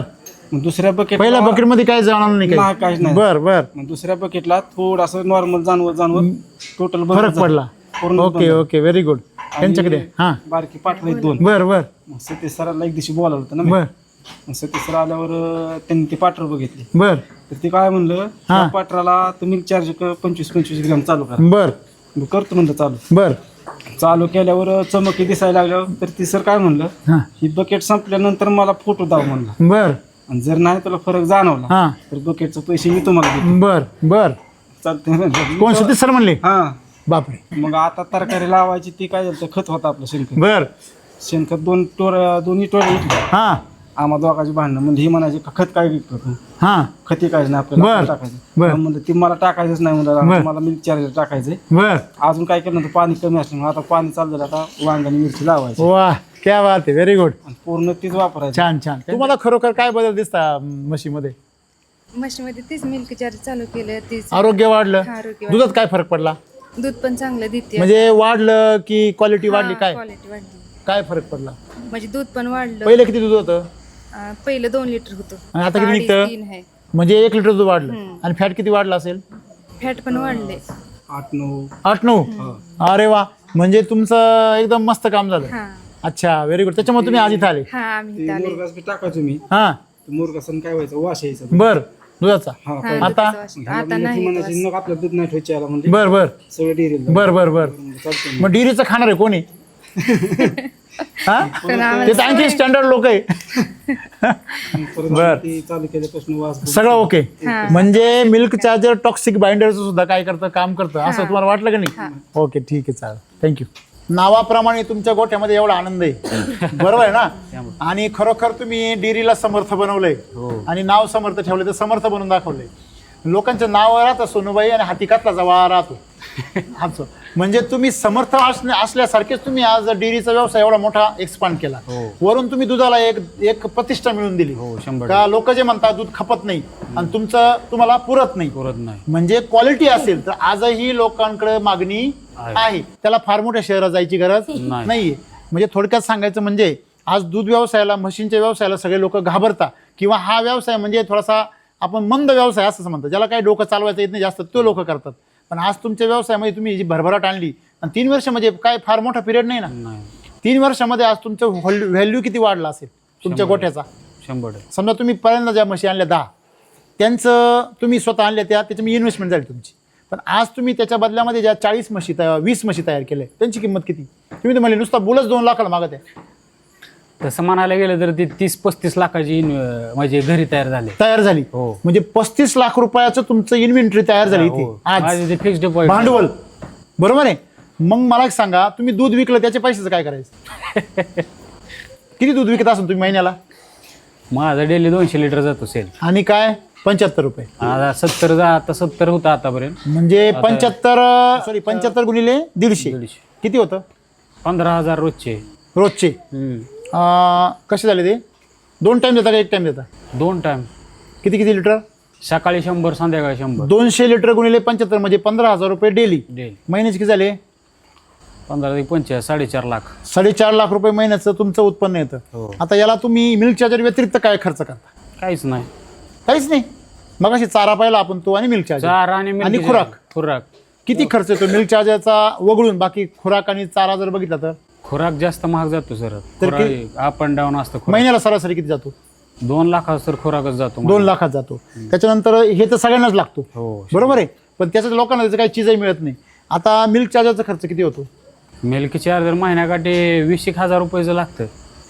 मग दुसऱ्या बकेट पहिल्या बकेट मध्ये काय जाणार नाही नाही, काही? काहीच नाही. बर बर मग दुसऱ्या बकेटला थोडंसं नॉर्मल जाणवत टोटल फरक पडला. Okay okay very good. त्यांच्याकडे हा बारकी पाठवली 2. बर बर मग सतीश सरांना एक दिवशी बोलावलं होतं ना मी. बर मग सतीश सर आल्यावर त्यांनी ते पाठर बघितली. बर तर ते काय म्हणलं हा. त्या पाठराला तुम्ही चार्ज 25-25 ग्रॅम चालू करा. बर मी करतो म्हणलं चालू. बर चालू केल्यावर चमकी दिसायला लागल्यावर तर ती सर काय म्हणलं हा ही बकेट संपल्यानंतर मला फोटो दाव म्हणलं बर आणि जर नाही तुला फरक जाणवला हा तर बकेटचे पैसे मी तुम्हाला देतो. बर बर चालते म्हणलं. कोण सतीश सर म्हणले हा बापरे मग आता तरकारी लावायची ती काय झालं खत होतं आपलं शेणखत. बर शेणखत दोन्ही टोळे इथले हा आम्हा दोघांची भांडणं म्हणजे ही म्हणायची का खत काय विकतो तू हा खती काय नाही बर. आपल्याला टाकायचं बर. मग म्हणलं ती मला टाकायचंच नाही बर. म्हणलं मला मिल्क चार्जर टाकायचंय. बर अजून काय केलं नव्हतं पाणी कमी असल्यामुळे आता पाणी चालू झालं आता वांगाने मिरची लावायची वा क्या बात आहे व्हेरी गुड आणि पूर्ण तीच वापरायची. छान छान तुम्हाला खरोखर काय बदल दिसता म्हशीमध्ये म्हशीमध्ये तीच मिल्क चार्ज चालू केलं तीच आरोग्य वाढलं हा, आरोग्य दुधात काय फरक पडला दूध पण चांगलं देते म्हणजे वाढलं की क्वालिटी वाढली काय क्वालिटी वाढली काय फरक पडला म्हणजे दूध पण वाढलं. पहिलं किती दूध होतं पहिलं 2 लिटर होतं आणि आता किती 3 निघतं आहे. म्हणजे 1 लिटर दूध वाढलं आणि फॅट किती वाढलं असेल फॅट पण वाढले. 8-9 8-9 अरे वा म्हणजे तुमचं एकदम मस्त काम झालं हा अच्छा व्हेरी गुड त्याच्यामुळे तुम्ही आज इथं आले हा आम्ही इथं आले. मुरगास बी टाकायचो मी हा मुरगासन काय व्हायचं वास यायचा. बर दुधाचा हा हा, पहिलं. आता दुधाचा वास. आता नाही येत म्हणायची वास. नको आपलं दूध नाही ठेवायचं याला म्हणजे बर बर सगळं डेअरीला बर बर बर चालतं. मग डेअरीचं खाणार आहे कोणी हा पण आम्हाला ते तर आणखी स्टँडर्ड लोक आहे परत बर. ते चालू केल्यापासून वास सगळं ओके हा. म्हणजे मिल्क चार्जर टॉक्सिक बाइंडरचं सुद्धा काय करतं काम करतं असं तुम्हाला वाटलं का नाही ओके ठीक आहे चालेल थँक्यू नावाप्रमाणे तुमच्या गोठ्यामध्ये एवढा आनंद आहे बरोबर आहे ना आणि खरोखर तुम्ही डेअरीला समर्थ बनवलंय आणि नाव समर्थ ठेवलं तर समर्थ बनवून दाखवलंय लोकांचं नाव राहतं सोनूबाई आणि हाती कातलाचा वाळा राहतो असं म्हणजे तुम्ही समर्थ असल्यासारखेच तुम्ही आज डेअरीचा व्यवसाय एवढा मोठा एक्सपांड केला वरून तुम्ही दुधाला एक प्रतिष्ठा मिळवून दिली हो 100 का लोक जे म्हणतात दूध खपत नाही आणि तुमचं तुम्हाला पुरत नाही पुरत नाही. म्हणजे क्वालिटी असेल तर आजही लोकांकडे मागणी आहे त्याला फार मोठ्या शहरात जायची गरज नाही. नाहीये म्हणजे थोडक्यात सांगायचं म्हणजे आज दूध व्यवसायाला म्हशींच्या व्यवसायाला सगळे लोक घाबरतात किंवा हा व्यवसाय म्हणजे थोडासा आपण मंद व्यवसाय असं म्हणतो ज्याला काही डोकं चालवायचं येत नाही जास्त तो लोक करतात पण आज तुमच्या व्यवसायामध्ये तुम्ही जी भरभराट आणली आणि 3 वर्ष म्हणजे काय फार मोठा पिरियड नाही ना नाही 3 वर्षामध्ये आज तुमचं व्हॅल्यू किती वाढला असेल तुमच्या गोठ्याचा 100 समजा तुम्ही पहिल्यांदा ज्या म्हशी आणल्या 10 त्यांचं तुम्ही स्वतः आणल्या त्याची मी इन्व्हेस्टमेंट झाली तुमची पण आज तुम्ही त्याच्या बदल्यामध्ये ज्या 20 म्हशी तयार केल्या त्यांची किंमत किती तुम्ही तर म्हणले नुसता बोलच 2 लाखाला मागत आहे तसं म्हणायला गेलं तर ती 30-35 लाखाची म्हणजे घरी तयार झाली हो म्हणजे 35 लाख रुपयाचं तुमचं इन्व्हेंटरी तयार झाली इथे आज माझे फिक्स डिपॉझिट भांडवल बरोबर आहे मग मला एक सांगा तुम्ही दूध विकलं त्याच्या पैशाचं काय करायचं किती दूध विकत असून तुम्ही महिन्याला माझा डेली 200 लिटर जातो सेल आणि काय 75 रुपये आता 70 होता आतापर्यंत म्हणजे 75 गुणिले 150 किती होतं 15,000 रोजचे रोजचे कसे झाले ते 2 टाइम देता का 1 टाइम देता 2 टाइम किती लिटर सकाळी 100 संध्याकाळी 100 200 लिटर गुणिले 75 म्हणजे 15,000 रुपये डेली डेली महिन्याचे किती झाले 15-25 4.5 लाख 4.5 लाख रुपये महिन्याचं तुमचं उत्पन्न येतं हो. आता याला तुम्ही मिल्क चार्जर व्यतिरिक्त काय खर्च करता काहीच नाही काहीच नाही मग अशी चारा पाहिला आपण तो आणि मिल्क चार्जर चार आणि आणि milk खुराक खुराक किती खर्च येतो मिल्क चार्जरचा वगळून बाकी खुराक आणि चारा जर बघितला तर खुराक जास्त महाग जातो सर तर अप अँड डाऊन असतं खुराक. महिन्याला सरासरी किती जातो 2 लाख तर खुराकच जातो 2 लाखात जातो त्याच्यानंतर हे तर सगळ्यांनाच लागतो हो बरोबर आहे पण त्याच्यात लोकांना त्याचं काही चीजही मिळत नाही आता मिल्क चार्जरचा खर्च किती होतो मिल्क चार्जर महिन्याकाठी 20,000 रुपयाचं लागतं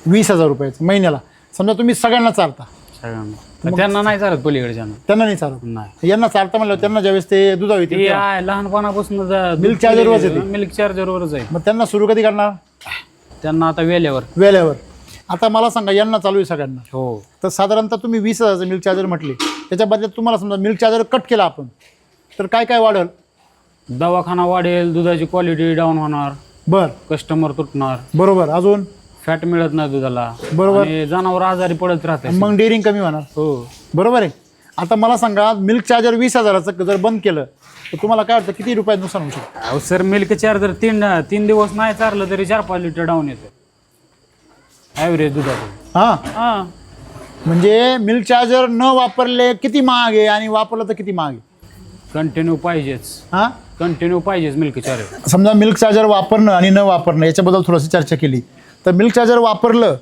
20,000 रुपयाचं महिन्याला समजा तुम्ही सगळ्यांना चालता सगळ्यांना त्यांना नाही चालत पलीकडच्या त्यांना नाही चालत नाही यांना चालता म्हणलं त्यांना ज्यावेळेस ते दुधावी ती आहे लहानपणापासून Milk charger वरच आहे ते. मिल्क चार्जरवरच आहे मग त्यांना सुरू कधी करणार त्यांना आता वेल्यावर वेळेवर आता मला सांगा यांना चालू आहे सगळ्यांना हो तर साधारणतः तुम्ही 20,000चं मिल्क चार्जर म्हटले त्याच्या बदल्यात तुम्हाला समजा मिल्क चार्जर कट केला आपण तर काय काय वाढेल दवाखाना वाढेल दुधाची क्वालिटी डाऊन होणार बर कस्टमर तुटणार बरोबर अजून फॅट मिळत नाही दुधाला बरोबर. आणि जनावर आजारी पडत राहते मग डेअरिंग कमी होणार हो बरोबर आहे आता मला सांगा मिल्क चार्जर 20,000चं जर बंद केलं तर तुम्हाला काय वाटतं किती रुपयात नुकसान होऊ शकतं अहो सर मिल्क चार्जर 3 दिवस नाही चारलं तरी 4-5 लिटर डाऊन येतं ॲव्हरेज दुधाचं हां हां म्हणजे मिल्क चार्जर न वापरले किती महाग आहे आणि वापरलं तर किती महाग आहे कंटिन्यू पाहिजेच हां कंटिन्यू पाहिजेच मिल्क चार्जर समजा मिल्क चार्जर वापरणं आणि न वापरणं याच्याबद्दल थोडीशी चर्चा केली तर मिल्क चार्जर वापरलं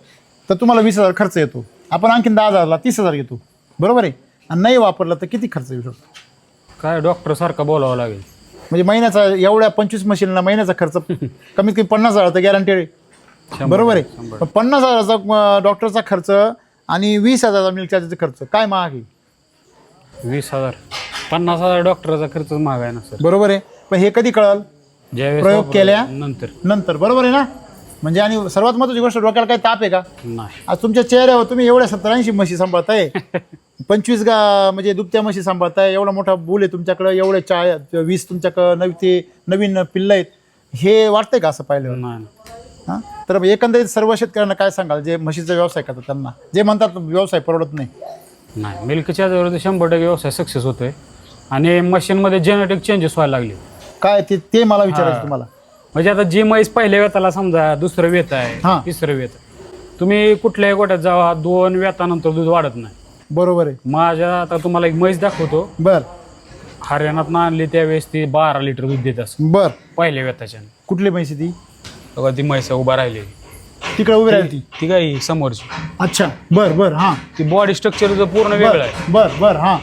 तर तुम्हाला 20,000 खर्च येतो आपण आणखीन 10,000ला 30,000 घेतो बरोबर आहे आणि नाही वापरलं तर किती खर्च येऊ शकतो काय डॉक्टर सारखं बोलावं लागेल म्हणजे महिन्याचा एवढ्या 25 मशीनला महिन्याचा खर्च कमीत कमी 50,000 तर गॅरंटेड बरोबर आहे. 50,000चा डॉक्टरचा खर्च आणि 20,000चा मिल्क चार्जचा खर्च काय महाग आहे? 20,000 50,000 डॉक्टरचा खर्च महाग आहे ना सर. बरोबर आहे. पण हे कधी कळलं? ज्यावेळेस प्रयोग वापरलं केल्या नंतर बरोबर आहे ना. म्हणजे आणि सर्वात महत्त्वाची गोष्ट, डोक्याला काही ताप आहे का? नाही. आज तुमच्या चेहऱ्यावर तुम्ही एवढ्या 70-80 म्हशी सांभाळताय, 25 म्हणजे दुभत्या म्हशी सांभाळताय, एवढा मोठा बुल आहे तुमच्याकडे, एवढे 20 तुमच्याकडे नवीन पिल्लं आहेत. हे वाटतंय का असं पाहिलं? नाही. हां, तर एकंदरीत सर्व शेतकऱ्यांना काय सांगाल जे म्हशीचा व्यवसाय करतात त्यांना, जे म्हणतात व्यवसाय परवडत नाही? नाही, मिल्कच्या जवळ 100% व्यवसाय सक्सेस होतोय आणि मशीनमध्ये जेनेटिक चेंजेस व्हायला लागले. काय ते मला विचारायचं तुम्हाला. म्हणजे आता जी म्हैस पहिल्या वेताला समजा दुसरं वेत हां. आहे, तिसरं वेत आहे, तुम्ही कुठल्याही गोट्यात जावा 2 वेतानंतर दूध वाढत नाही. बरोबर आहे. माझ्या आता तुम्हाला एक म्हैस दाखवतो, बर हरियाणात आणली त्यावेळेस ती 12 लिटर दूध देत असं बर. पहिल्या वेताच्या. कुठली म्हशी ती? बघा ती म्हैस उभा राहिली, तिकडे उभी राहिली ती? ती काय समोरची. अच्छा बर बर. हां ती बॉडी स्ट्रक्चर पूर्ण वेगळं आहे. बर बर. हां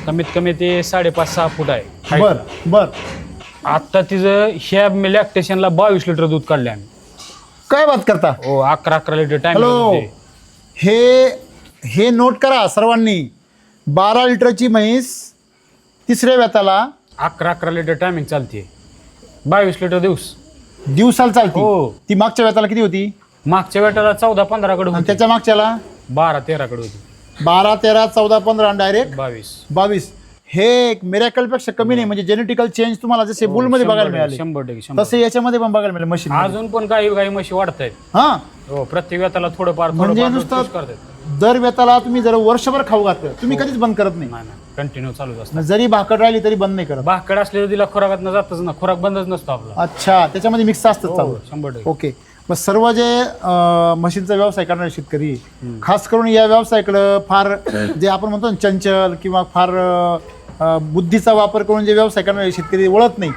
कमीत कमी ते 5.5-6 फूट आहे. बर बर. आता तिचं ह्या लॅक्टेशनला 22 लिटर दूध काढले आम्ही. काय बात करता? हो, 11 लिटर टाइम. हॅलो, हे नोट करा सर्वांनी. 12 लिटरची म्हैस तिसऱ्या व्यताला 11 लिटर टायमिंग चालते, 22 लिटर दिवसाला चालते. हो. ती मागच्या व्यताला किती होती? मागच्या वेटाला 14-15 कडे आणि होती, त्याच्या मागच्याला 12-13 कडे होती. 12, 13, 14, 15 डायरेक्ट 22. हे एक मिरॅकलपेक्षा कमी नाही. म्हणजे जेनेटिकल चेंज तुम्हाला जसे बुलमध्ये बघायला मिळाले 100%. तसे याच्यामध्ये पण बघायला मिळाले मशीन. अजून पण काही म्हशी वाढत आहेत. हां, हो, प्रत्येक वेताला थोडंफार म्हणजे नुसतं दर व्यताला तुम्ही जर वर्षभर खाऊ घातलं तुम्ही कधीच बंद करत नाही. नाही, कंटिन्यू चालूच असतं. जरी भाकड राहिली तरी बंद नाही करत. भाकड असले तर तिला खोराकात जातच ना, खोराक बंदच नसतो आपला. अच्छा, त्याच्यामध्ये मिक्स असतं चालू. 100%. ओके. मग सर्व जे मशीनचा व्यवसाय करणारे शेतकरी खास करून या व्यवसायाकडं फार जे आपण म्हणतो ना चंचल किंवा फार बुद्धीचा वापर करून जे व्यवसाय करणारे शेतकरी ओळखत नाही.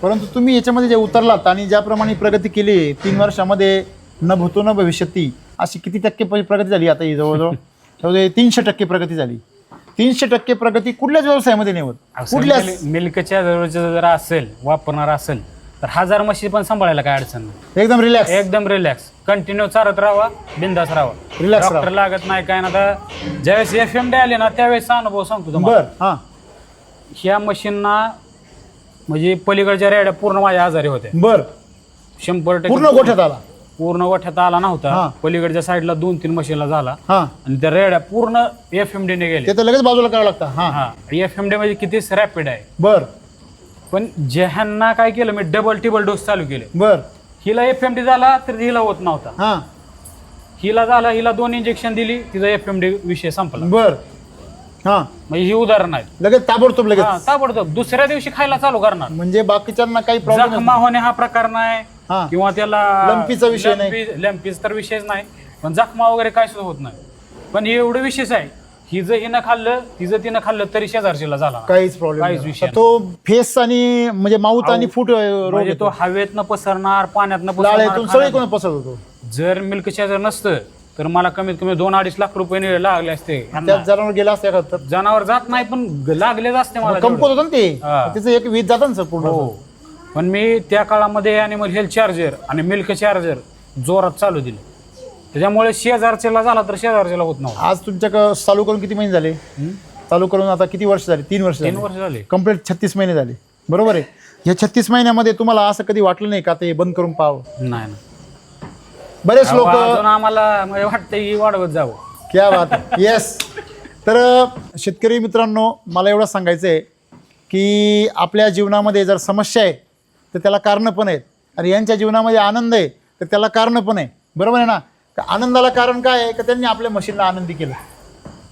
परंतु तुम्ही याच्यामध्ये जे उतरलात आणि ज्याप्रमाणे प्रगती केली 3 वर्षामध्ये, न भूतो न भविष्यती, अशी किती टक्के प्रगती झाली? आता ही जवळजवळ 300% प्रगती झाली. 300% प्रगती कुठल्याच व्यवसायामध्ये नाही होत. कुठल्याच. मिल्कच्या जवळचं जर असेल वापरणार असेल तर 1000 म्हशी पण सांभाळायला काय अडचण नाही. एकदम रिलॅक्स. एकदम रिलॅक्स, कंटिन्यू चालत राहा, बिंदास राहा, Relax डॉक्टर लागत नाही काय ना. आता ज्यावेळेस FMD आले ना त्यावेळेस अनुभव सांगतो तुम्हाला. बर. हां, ह्या मशीनना म्हणजे पलीकडच्या रेड्या पूर्ण माझ्या आजारी होत्या. बर. 100% पूर्ण गोठ्यात आला? पूर्ण गोठ्यात आला नव्हता. हां. पलीकडच्या साईडला 2-3 मशीनला झाला हां, आणि त्या रेड्या पूर्ण FMD ने गेले. ते तर लगेच बाजूला करावं लागतं. हां, हा, FMD म्हणजे किती रॅपिड आहे. बर पण ज्यांना काय केलं मी डबल टिबल डोस चालू केले. बर. हिला FMD झाला तर हिला होत नव्हता. हां, हिला झाला, हिला 2 इंजेक्शन दिली, तिचा FMD विषय संपला. बर. हां, म्हणजे ही उदाहरण आहे. लगेच ताबडतोब लगेच. हा, ताबडतोब दुसऱ्या दिवशी खायला चालू करणार. म्हणजे बाकीच्यांना काही प्रॉब्लेम जखमा होणे हा प्रकार नाही हा. किंवा त्याला लंपीचा विषय नाही. लंपीचा तर विषयच नाही, पण जखमा वगैरे काय सुद्धा होत नाही. पण हे एवढं विशेष आहे, हिनं खाल्लं तिनं खाल्लं तरी शेजारशीला झाला काहीच प्रॉब्लेम काहीच नाही. विषय तो फेस आणि म्हणजे माउथ आणि फूट रोग म्हणजे येतो. तो हवेतनं पसरणार, पाण्यातनं लाळेतून सगळे कोण पसरत होतो. जर मिल्क शेजार नसतं तर मला कमीत कमी 2-2.5 लाख रुपये लागले असते. त्यात जनावर गेला असते का तर जनावर जात नाही पण लागलेच असते मला कमकत तेवढं. होतं ना ते. हा. त्याचं एक वीज जातं ना सर पूर्ण. हो, पण मी त्या काळामध्ये ॲनिमल हेल्थ चार्जर आणि मिल्क चार्जर जोरात चालू दिले. त्याच्यामुळे शेजारच्याला झाला तर शेजारच्याला होत नव्हता. आज तुमच्याकडं चालू करून किती महिने झाले? चालू करून आता किती वर्ष झाली? 3 वर्ष 3 वर्ष झाले. कंप्लीट 36 महिने झाले. बरोबर आहे. या 36 महिन्यामध्ये तुम्हाला असं कधी वाटलं नाही का ते बंद करून पाहावं? नाही ना, बरेच लोक अजून आम्हाला म्हणजे वाटतं की वाढवत जावं. क्या बात आहे. येस. तर शेतकरी मित्रांनो, मला एवढं सांगायचं आहे की आपल्या जीवनामध्ये जर समस्या आहे तर त्याला कारणं पण आहेत, आणि यांच्या जीवनामध्ये आनंद आहे तर त्याला कारणं पण आहे. बरोबर आहे ना? आनंदाला कारण काय आहे की त्यांनी आपल्या म्हशींना आनंदी केलं,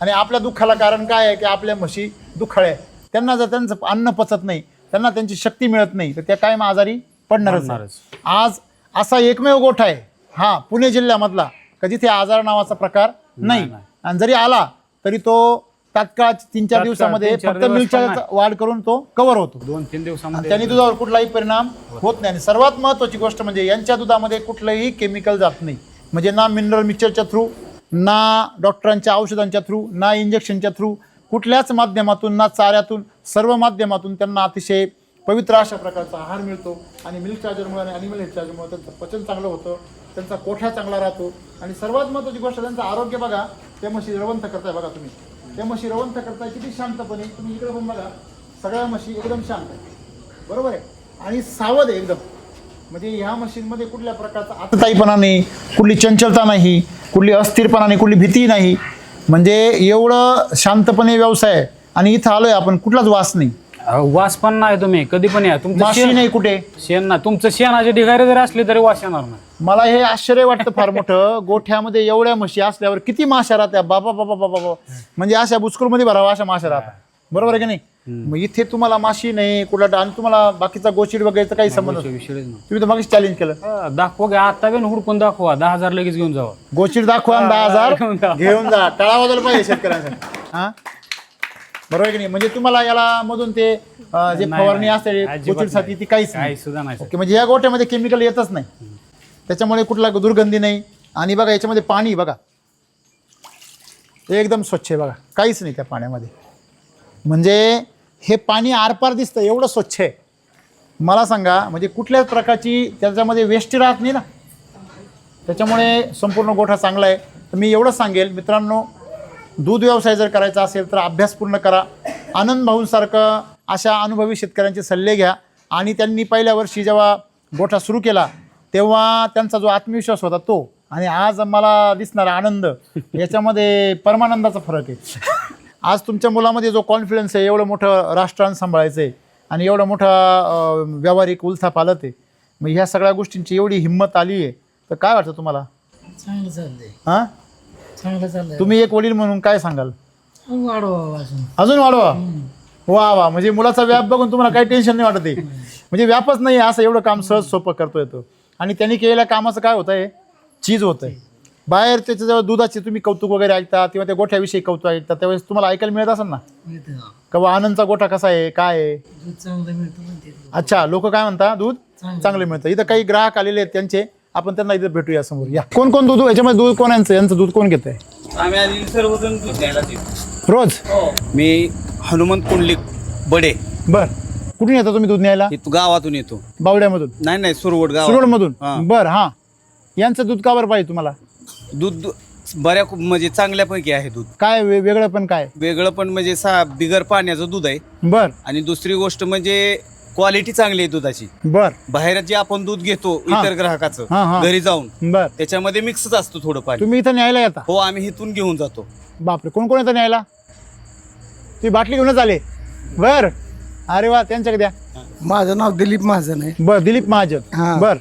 आणि आपल्या दुःखाला कारण काय आहे की आपल्या म्हशी दुःखाळ्या. त्यांना जर त्यांचं अन्न पचत नाही, त्यांना त्यांची शक्ती मिळत नाही, तर त्या कायम आजारी पडणारच. आज असा एकमेव गोठा आहे हा पुणे जिल्ह्यामधला का जिथे आजार नावाचा प्रकार नाही. आणि जरी आला तरी तो तात्काळ 3-4 दिवसामध्ये फक्त मिल्कचा वाढ करून तो कव्हर होतो. 2-3 दिवसामध्ये त्यांनी दुधावर कुठलाही परिणाम होत नाही. आणि सर्वात महत्त्वाची गोष्ट म्हणजे यांच्या दुधामध्ये कुठलंही केमिकल जात नाही. म्हणजे ना मिनरल मिक्सचरच्या थ्रू, ना डॉक्टरांच्या औषधांच्या थ्रू, ना इंजेक्शनच्या थ्रू, कुठल्याच माध्यमातून, ना चाऱ्यातून, सर्व माध्यमातून त्यांना अतिशय पवित्र अशा प्रकारचा आहार मिळतो आणि मिल्क चार्जरमुळे आणि ॲनिमल हेल्थ चार्जरमुळे त्यांचं पचन चांगलं होतं, त्यांचा कोठा चांगला राहतो आणि सर्वात महत्त्वाची गोष्ट त्यांचं आरोग्य बघा. त्या म्हशी रवंथ करताय बघा तुम्ही, त्या म्हशी रवंथ करताय किती शांतपणे. तुम्ही इकडे पण बघा, सगळ्या म्हशी एकदम शांत आहे, बरोबर आहे, आणि सावध आहे एकदम. म्हणजे ह्या मशीनमध्ये कुठल्या प्रकारचा आतताईपणा नाही, कुठली चंचलता नाही, कुठली अस्थिरपणा नाही, कुठली भीती नाही. म्हणजे एवढं शांतपणे व्यवसाय आहे. आणि इथं आलोय आपण, कुठलाच वास नाही, वास पण नाही. तुम्ही कधी पण या, तुमचं माशी नाही कुठे. शेण ना, तुमचं शेणाचे ढिगारे जरी असले तरी वास येणार नाही. मला हे आश्चर्य वाटतं फार मोठं. गोठ्यामध्ये एवढ्या म्हशी असल्यावर किती माश्या राहत्या, बाबा बाबा बाबा बाबा. म्हणजे अशा बुचकुलमध्ये भरावा अशा माश्या राहतात, बरोबर आहे की नाही. मग इथे तुम्हाला माशी नाही कुठला, आणि तुम्हाला बाकीचा गोचिड वगैरेचा काही संबंध नाही. विषयच नाही. तुम्ही तर मागेच चॅलेंज केलं, दाखवा घ्या आता बी हुडकून दाखवा, 10,000 लगेच घेऊन जावा. गोचिड दाखवा आणि 10,000 घेऊन जा. घेऊन जा. टाळा वाजवला पाहिजे शेतकऱ्यांसाठी, हा बरोबर आहे की नाही. म्हणजे तुम्हाला याला मधून ते जे फवारणी असते अजिबात गोचिडसाठी ती काहीच काही नाही. सुद्धा नाही. ओके, म्हणजे या गोठ्यामध्ये केमिकल येतच नाही, त्याच्यामुळे कुठला दुर्गंधी नाही. आणि बघा याच्यामध्ये पाणी बघा एकदम स्वच्छ आहे बघा, काहीच नाही त्या पाण्यामध्ये. म्हणजे हे पाणी आरपार दिसतं, एवढं स्वच्छ आहे. मला सांगा, म्हणजे कुठल्याच प्रकारची त्याच्यामध्ये वेस्ट राहत नाही ना, त्याच्यामुळे संपूर्ण गोठा चांगला आहे. तर मी एवढंच सांगेल मित्रांनो, दूध व्यवसाय जर करायचा असेल तर अभ्यास पूर्ण करा. आनंद भाऊंसारखं अशा अनुभवी शेतकऱ्यांचे सल्ले घ्या. आणि त्यांनी पहिल्या वर्षी जेव्हा गोठा सुरू केला तेव्हा त्यांचा जो आत्मविश्वास होता तो आणि आज मला दिसणारा आनंद, याच्यामध्ये परमानंदाचा फरक आहे. आज तुमच्या मुलामध्ये जो कॉन्फिडन्स आहे, एवढं मोठं राष्ट्रानं सांभाळायचं आहे आणि एवढं मोठा व्यावहारिक उलथा पालत आहे, मग ह्या सगळ्या गोष्टींची एवढी हिंमत आली आहे, तर काय वाटतं तुम्हाला? चांगलं चाललंय, हां, चांगलं चाललंय. तुम्ही एक वडील म्हणून काय सांगाल? वाढवा अजून. अजून वाढवा. वा वा, म्हणजे मुलाचा व्याप बघून तुम्हाला काही टेन्शन नाही वाटत आहे. म्हणजे व्यापच नाही, असं एवढं काम सहज सोपं करतोय तो. आणि त्यांनी केलेल्या कामाचं काय होतं आहे, चीज होतं आहे. बाहेर त्याच्या जेव्हा दुधाचे तुम्ही कौतुक वगैरे ऐकता किंवा त्या गोठ्याविषयी कौतुक ऐकता त्यावेळेस तुम्हाला ऐकायला मिळत असेल ना, मिळतं. का बा आनंदचा गोठा कसा आहे, काय आहे. दूध चांगलं मिळतं म्हणते. अच्छा, लोक काय म्हणतात दूध चांगलं मिळतं. इथं काही ग्राहक आलेले आहेत त्यांचे, आपण त्यांना इथं भेटूया समोर. या, कोण कोण दूध याच्यामध्ये, दूध कोण यांचं दूध कोण घेत आहे? आम्ही आधी सर्वजण दूध द्यायला येतो. रोज? मी हनुमंत कुंडलिक बडे, बर. कुठून येता तुम्ही दूध न्यायला? इथं गावातून येतो. बावड्यामधून? नाही सुरवड गाव. सुरवडमधून? हा. बर. हा, यांचं दूध का बरं पाहिजे तुम्हाला? दूध बऱ्या म्हणजे चांगल्यापैकी आहे दूध. काय वेगळं पण काय? वेगळं पण म्हणजे बिगर पाण्याचं दूध आहे. बर आणि दुसरी गोष्ट म्हणजे क्वालिटी चांगली आहे दुधाची. बर बाहेर जे आपण दूध घेतो हा. इतर ग्राहकाचं हा, हा. घरी जाऊन, बर. त्याच्यामध्ये मिक्सच असतो थोडं पाणी. तुम्ही इथं न्यायला येता? हो, आम्ही इथून घेऊन जातो. बापरे, कोण कोण येतं न्यायला? तुम्ही बाटली घेऊनच आले? बर. अरे वा, त्यांच्याकडे द्या. माझं नाव दिलीप महाजन आहे. बर, दिलीप महाजन. हा. बर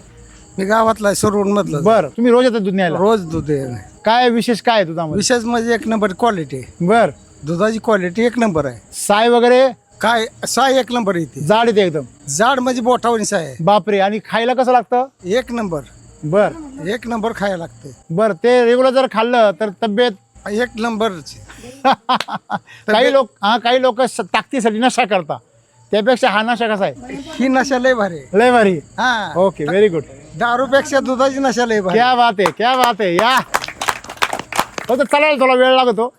मी गावातला सरोड मधला. बर. तुम्ही रोज येतात दूध न्यायला? रोज दूध आहे. काय विशेष काय आहे दुधामध्ये? विशेष म्हणजे एक नंबर क्वालिटी आहे. बर. दुधाची क्वालिटी एक नंबर आहे. साय वगैरे काय साय एक नंबर येते. जाड येते एकदम? जाड म्हणजे बोटावणी साय आहे. बापरे. आणि खायला कसं लागतं? एक नंबर. बर एक नंबर खायला लागते. बर. ते रेग्युलर जर खाल्लं तर तब्येत एक नंबर. काही लोक ताकदीसाठी नशा करतात, त्यापेक्षा हा नशा कसा आहे? ही नशा लय भारी आहे. लय भारी. हा, ओके, व्हेरी गुड. दारूपेक्षा दुधाची नशा लय भारी. क्या बात आहे, क्या बात आहे. या, फक्त चालायला थोडा वेळ लागतो.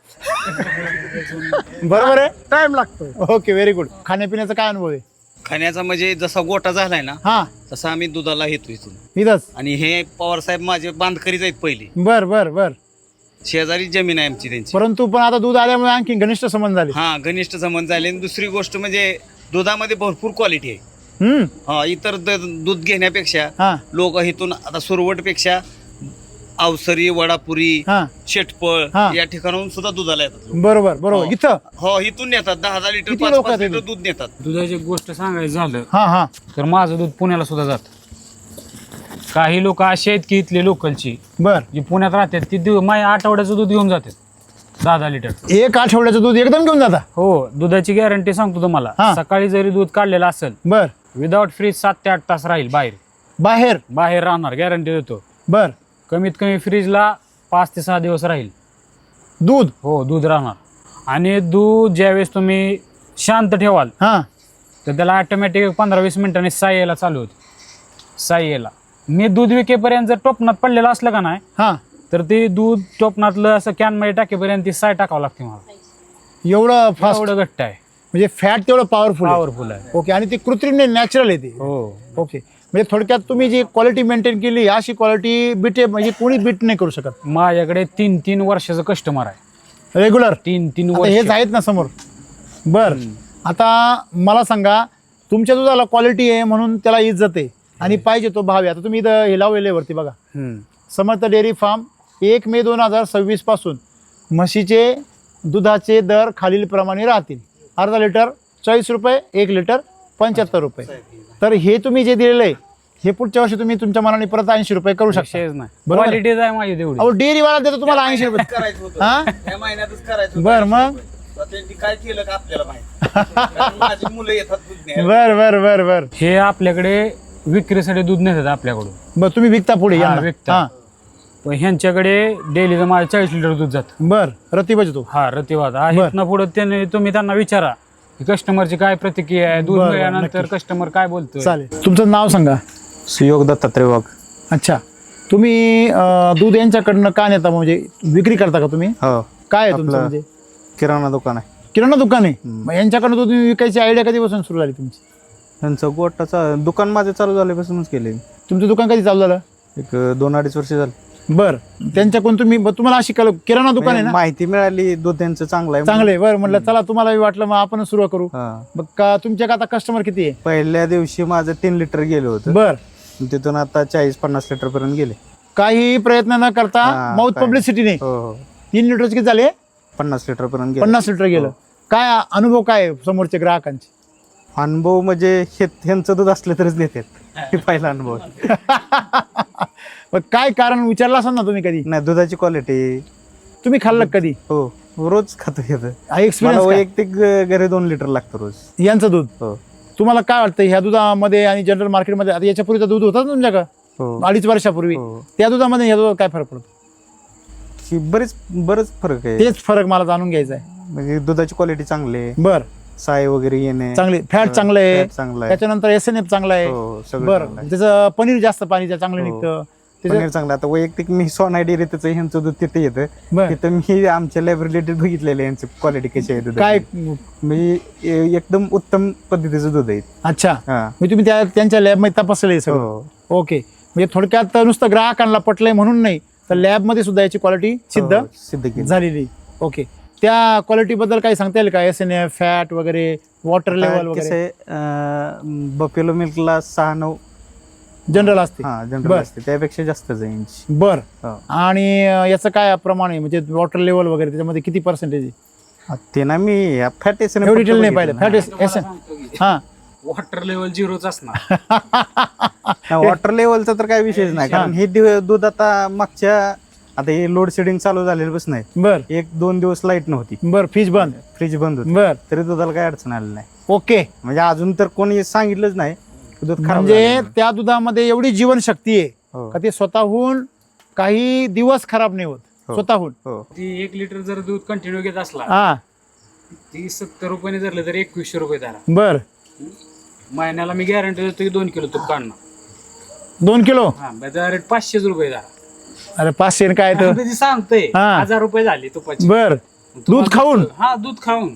बरोबर आहे, टाइम लागतो. Okay, very good. खाण्यापिण्याचा काय अनुभव आहे? खाण्याचा म्हणजे जसा गोठा झालाय ना, हा, तसा आम्ही दुधाला येतो इथून. इथंच? आणि हे पवार साहेब माझे बांधकरीच आहेत पहिले. बर बर बर. शेजारी जमीन आहे आमची त्यांची. परंतु पण आता दूध आल्यामुळे आणखी घनिष्ठ संबंध झाले. हा, घनिष्ठ संबंध झाले. आणि दुसरी गोष्ट म्हणजे दुधामध्ये भरपूर क्वालिटी आहे. हा, इतर दूध घेण्यापेक्षा हा लोक इथून आता सुरवट पेक्षा अवसरी, वडापुरी, हा शेटपळ हा. या ठिकाणाहून सुद्धा दुधाला येतात लोक. बरोबर बरोबर. हो. इथं? हो, इथून नेतात 10,000 लिटर, किती 5-5 लोकं आहेत लिटर इथून? दूध नेतात. दुधाची गोष्ट सांगायचं झालं हा हा तर माझं दूध पुण्याला सुद्धा जात. काही लोक असे आहेत की इथले लोकलची बर. जी पुण्यात राहतात ती माझ्या आठवड्याचं दूध घेऊन जातात 10 लिटर. एक आठवड्याचं दूध एकदम घेऊन जाता? हो, दुधाची गॅरंटी सांगतो हा. तुम्हाला. सकाळी जरी दूध काढलेलं असेल बर. विदाउट फ्रीज 7 ते 8 तास राहील बाहेर. बाहेर राहणार, गॅरंटी देतो. बर. कमीत कमी फ्रीजला 5 ते 6 दिवस राहील दूध? हो, दूध राहणार. आणि दूध ज्यावेळेस तुम्ही शांत ठेवाल हा तर त्याला ऑटोमॅटिक 15-20 मिनिटांनी साई यायला चालू होते. साई यायला. मी दूध विकेपर्यंत जर टोपणात पडलेलं असलं का नाही हा, तर ते दूध टोपणातलं असं कॅनमध्ये टाकेपर्यंत ती साय टाकावं लागते मला. एवढं फास्ट? एवढं घट्ट आहे. म्हणजे फॅट तेवढं पॉवरफुल पॉवरफुल आहे. ओके. आणि ते कृत्रिम नाही, नॅचरल आहे ते. हो. ओके. म्हणजे थोडक्यात तुम्ही जी क्वालिटी मेंटेन केली अशी क्वालिटी म्हणजे कोणी बीट नाही करू शकत. माझ्याकडे 3-3 वर्षाचं कस्टमर आहे, रेग्युलर 3-3 आता वर्ष. हेच आहेत ना समोर. बर, आता मला सांगा, तुमच्या दुधाला क्वालिटी आहे म्हणून त्याला इज्जत आहे आणि पाहिजे तो भाव आहे. आता तुम्ही इथं हे लावलेले वरती बघा, समर्थ डेअरी फार्म 1 मे 2026 पासून म्हशीचे दुधाचे दर खालीलप्रमाणे राहतील. अर्धा लिटर 40 रुपये, 1 लिटर 75 रुपये. तर हे तुम्ही जे दिलेलं आहे हे पुढच्या वर्षी तुम्ही तुमच्या मनाने परत 80 रुपये करू शकता. विषयच नाही, बरोबर. क्वालिटीज आहे माझी तेवढी. अहो डेअरीवाला देतो तुम्हाला 80 रुपये. करायचं होतं हा या महिन्यातच करायचं होतं. बर, मग तर त्यांनी काय केलं का आपल्याला माहिती कारण माझी मुलं येतात दूध न्यायला. बर बर बर बर हे आपल्याकडे विक्रीसाठी दूध नेतात आपल्याकडून. बर, तुम्ही विकता पुढे हा, यांना? विकता. हा. पण ह्यांच्याकडे डेलीचं माझं 40 लिटर दूध जातं. बर, रती बजतो. हा, रतिवाद बर. आहे ना. पुढे तुम्ही त्यांना विचारा कस्टमरची काय प्रतिक्रिया आहे, दूध बर, बर, मिळाल्यानंतर नक्की. कस्टमर काय बोलतोय. चालेल. तुमचं नाव सांगा. सुयोग दत्तात्रय वाघ. अच्छा, तुम्ही दूध यांच्याकडनं का नेता, म्हणजे विक्री करता का तुम्ही? हो, काय आहे तुमचं आपलं म्हणजे? किराणा दुकान आहे. किराणा दुकान आहे. मग यांच्याकडनं दूध विकायची आयडिया कधीपासून सुरू झाली तुमची? त्यांचं गोटाचं दुकान माझं चालू झाल्यापासूनच केले. तुमचं दुकान कधी चालू झालं? एक 2-2.5 वर्ष झालं. बर, त्यांच्याकडून तुम्हाला अशी किराणा दुकान आहे ना? माहिती मिळाली दूध त्यांचं चांगलं आहे. चांगलं आहे. बरं, म्हटलं चला तुम्हाला वाटलं मग आपण सुरू करू. हा. मग का तुमच्या आता कस्टमर किती आहे? पहिल्या दिवशी माझं 3 लिटर गेलं होतं. बर, तिथून आता 40-50 लिटर पर्यंत गेले. काही प्रयत्न न करता हा, माउथ काय. पब्लिसिटीने हो हो 3 लिटरचे किती झाले? 50 लिटर पर्यंत गेले. 50 लिटर गेलं. काय अनुभव काय आहे समोरच्या ग्राहकांचे? अनुभव म्हणजे ह्यांचं दूध असलं तरच देतात. हे पहिला अनुभव. मग काय कारण विचारलं असाल ना तुम्ही कधी? नाही, दुधाची क्वालिटी. तुम्ही खाल्लं का कधी? हो, रोज खातो येतं. हा मला एक्सपिरियन्स वैयक्तिक घरी 2 लिटर लागतं रोज. यांचं दूध हो तुम्हाला काय वाटतं ह्या दुधामध्ये आणि जनरल मार्केटमध्ये? आता याच्या पूर्वीचं दूध होतं ना तुमच्याकडं हो 2.5 वर्षापूर्वी, हो. त्या दुधामध्ये ह्या दुधात काय फरक पडतो? ही बरंच फरक आहे. तेच फरक मला जाणून घ्यायचा आहे. म्हणजे दुधाची क्वालिटी चांगली आहे. बर, साय वगैरे येणे चांगली, फॅट चांगलं आहे, फॅट चांगलं आहे. त्याच्यानंतर SNF चांगलं आहे. हो, सगळं बर, चांगलं आहे. त्याचं पनीर जास्त पाणीचं चांगलं हो. निघतं. पनीर चांगलं. आता वैयक्तिक मी सोना डेअरी त्याचं ह्यांचं दूध तिथे येतं. बर, तिथं मी आमच्या लॅब रिलेटेड बघितलेलं यांची क्वालिटी कशी आहे काय? दुधाची. म्हणजे एकदम उत्तम पद्धतीचं दूध आहे. अच्छा, हा. मी तुम्ही त्यांच्या लॅबमध्ये तपासलेलं आहे सगळं? हो ओके. म्हणजे थोडक्यात नुसतं ग्राहकांना पटलंय म्हणून नाही, तर लॅबमध्ये सुद्धा याची क्वालिटी सिद्ध हो, सिद्ध केली. झालेली. ओके. त्या क्वालिटी बद्दल काही सांगता येईल का? SNF, फॅट वगैरे, वॉटर लेवल वगैरे? बफेलो मिल्कला 6-9 जनरल असते. हा जनरल बर. असते, त्यापेक्षा जास्तच आहे यांची. बर, हो. आणि याचं काय प्रमाण आहे, म्हणजे वॉटर लेवल वगैरे त्याच्यामध्ये किती पर्सेंटेज आहे? हा, ते ना मी फॅट एवढी डिटेल नाही पाहिलं. फॅट हा वॉटर लेवल 0च असणार. वॉटर लेवलचा तर काही विषयच नाही, कारण हे दूध आता मागच्या आता हे लोड शेडिंग चालू झालेलं बस नाही. बर 1-2 दिवस लाईट नव्हती, बर, फ्रीज बंद. फ्रीज बंद होती, बर, तरी दुधाला काही अडचण आली नाही. ओके. म्हणजे अजून तर कोणी सांगितलंच नाही की दूध खराब म्हणजे झालेलं. त्या दुधामध्ये एवढी जीवनशक्ती आहे हो. का ते स्वतःहून काही दिवस खराब नाही होत. हो. स्वतःहून. हो ती 1 लिटर जर दूध कंटिन्यू घेत असला, हा, ती 70 रुपयाने धरलं तर 2100 रुपये धरा. बर, महिन्याला मी गॅरंटी देतो की 2 किलो तूप काढणार. 2 किलो? हा, डायरेक्ट 500 रुपये धरा. अरे 500 काय तर? ती सांगतोय हा. 1000 रुपये झाले तुपाची. बर, दूध खाऊन? हा, दूध खाऊन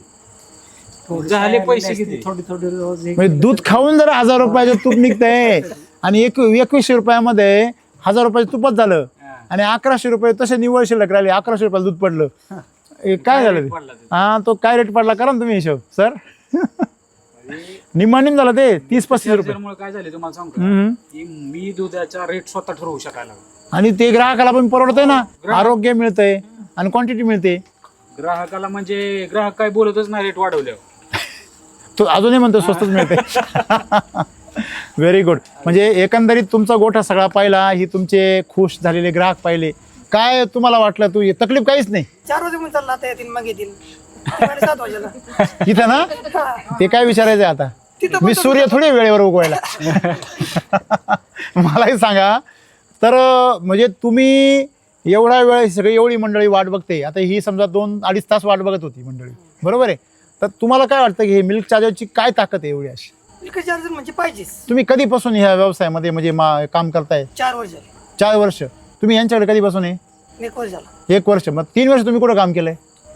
झाले पैसे किती? थोडी थोडी रोज एक म्हणजे दूध खाऊन जर 1000 रुपयाचं तूप निघतंय आणि 2100 रुपयामध्ये 1000 रुपयाचं तुपच झालं आणि 1100 रुपये तसे निव्वळ शिल्लक राहिले. 1100 रुपयाला दूध पडलं. काय झालं ते? पडला ते. हा, तो काय रेट पडला करा ना तुम्ही हिशोब सर? निम्मा झालं ते 30-35 रुपये. त्यामुळे काय झाले तुम्हाला सांगतो हम्म. की मी दुधाचा रेट स्वतः ठरवू शकायला लागलो. आणि ते ग्राहकाला पण परवडतंय ना, आरोग्य मिळतंय आणि क्वांटिटी मिळते. ग्राहकाला म्हणजे ग्राहक काय बोलतच नाही रेट वाढवल्यावर. तो अजूनही म्हणतो स्वस्तच मिळते. Very good. म्हणजे एकंदरीत तुमचा गोठा सगळा पाहिला, ही तुमचे खुश झालेले ग्राहक पाहिले. काय तुम्हाला वाटलं? तू तकलीफ काहीच नाही? 4 वाजे म्हणून चालला आता येतील मग येतील 7 वाजेला इथं ना ते काय विचारायचंय आता? मी सूर्य थोडी वेळेवर उगवायला. मलाही सांगा तर, म्हणजे तुम्ही एवढा वेळ सगळी एवढी मंडळी वाट बघते. आता ही समजा 2-2.5 तास वाट बघत होती मंडळी, बरोबर आहे? तर तुम्हाला काय वाटतं की हे मिल्क चार्जरची काय ताकद आहे एवढी अशी? मिल्क चार्जर म्हणजे पाहिजेच. तुम्ही कधीपासून ह्या व्यवसायामध्ये म्हणजे काम करताय? 4 वर्ष झाले. 4 वर्ष. तुम्ही यांच्याकडे कधीपासून आहे? 1 वर्ष झाला. 1 वर्ष. मग 3 वर्ष तुम्ही कुठं काम केलंय?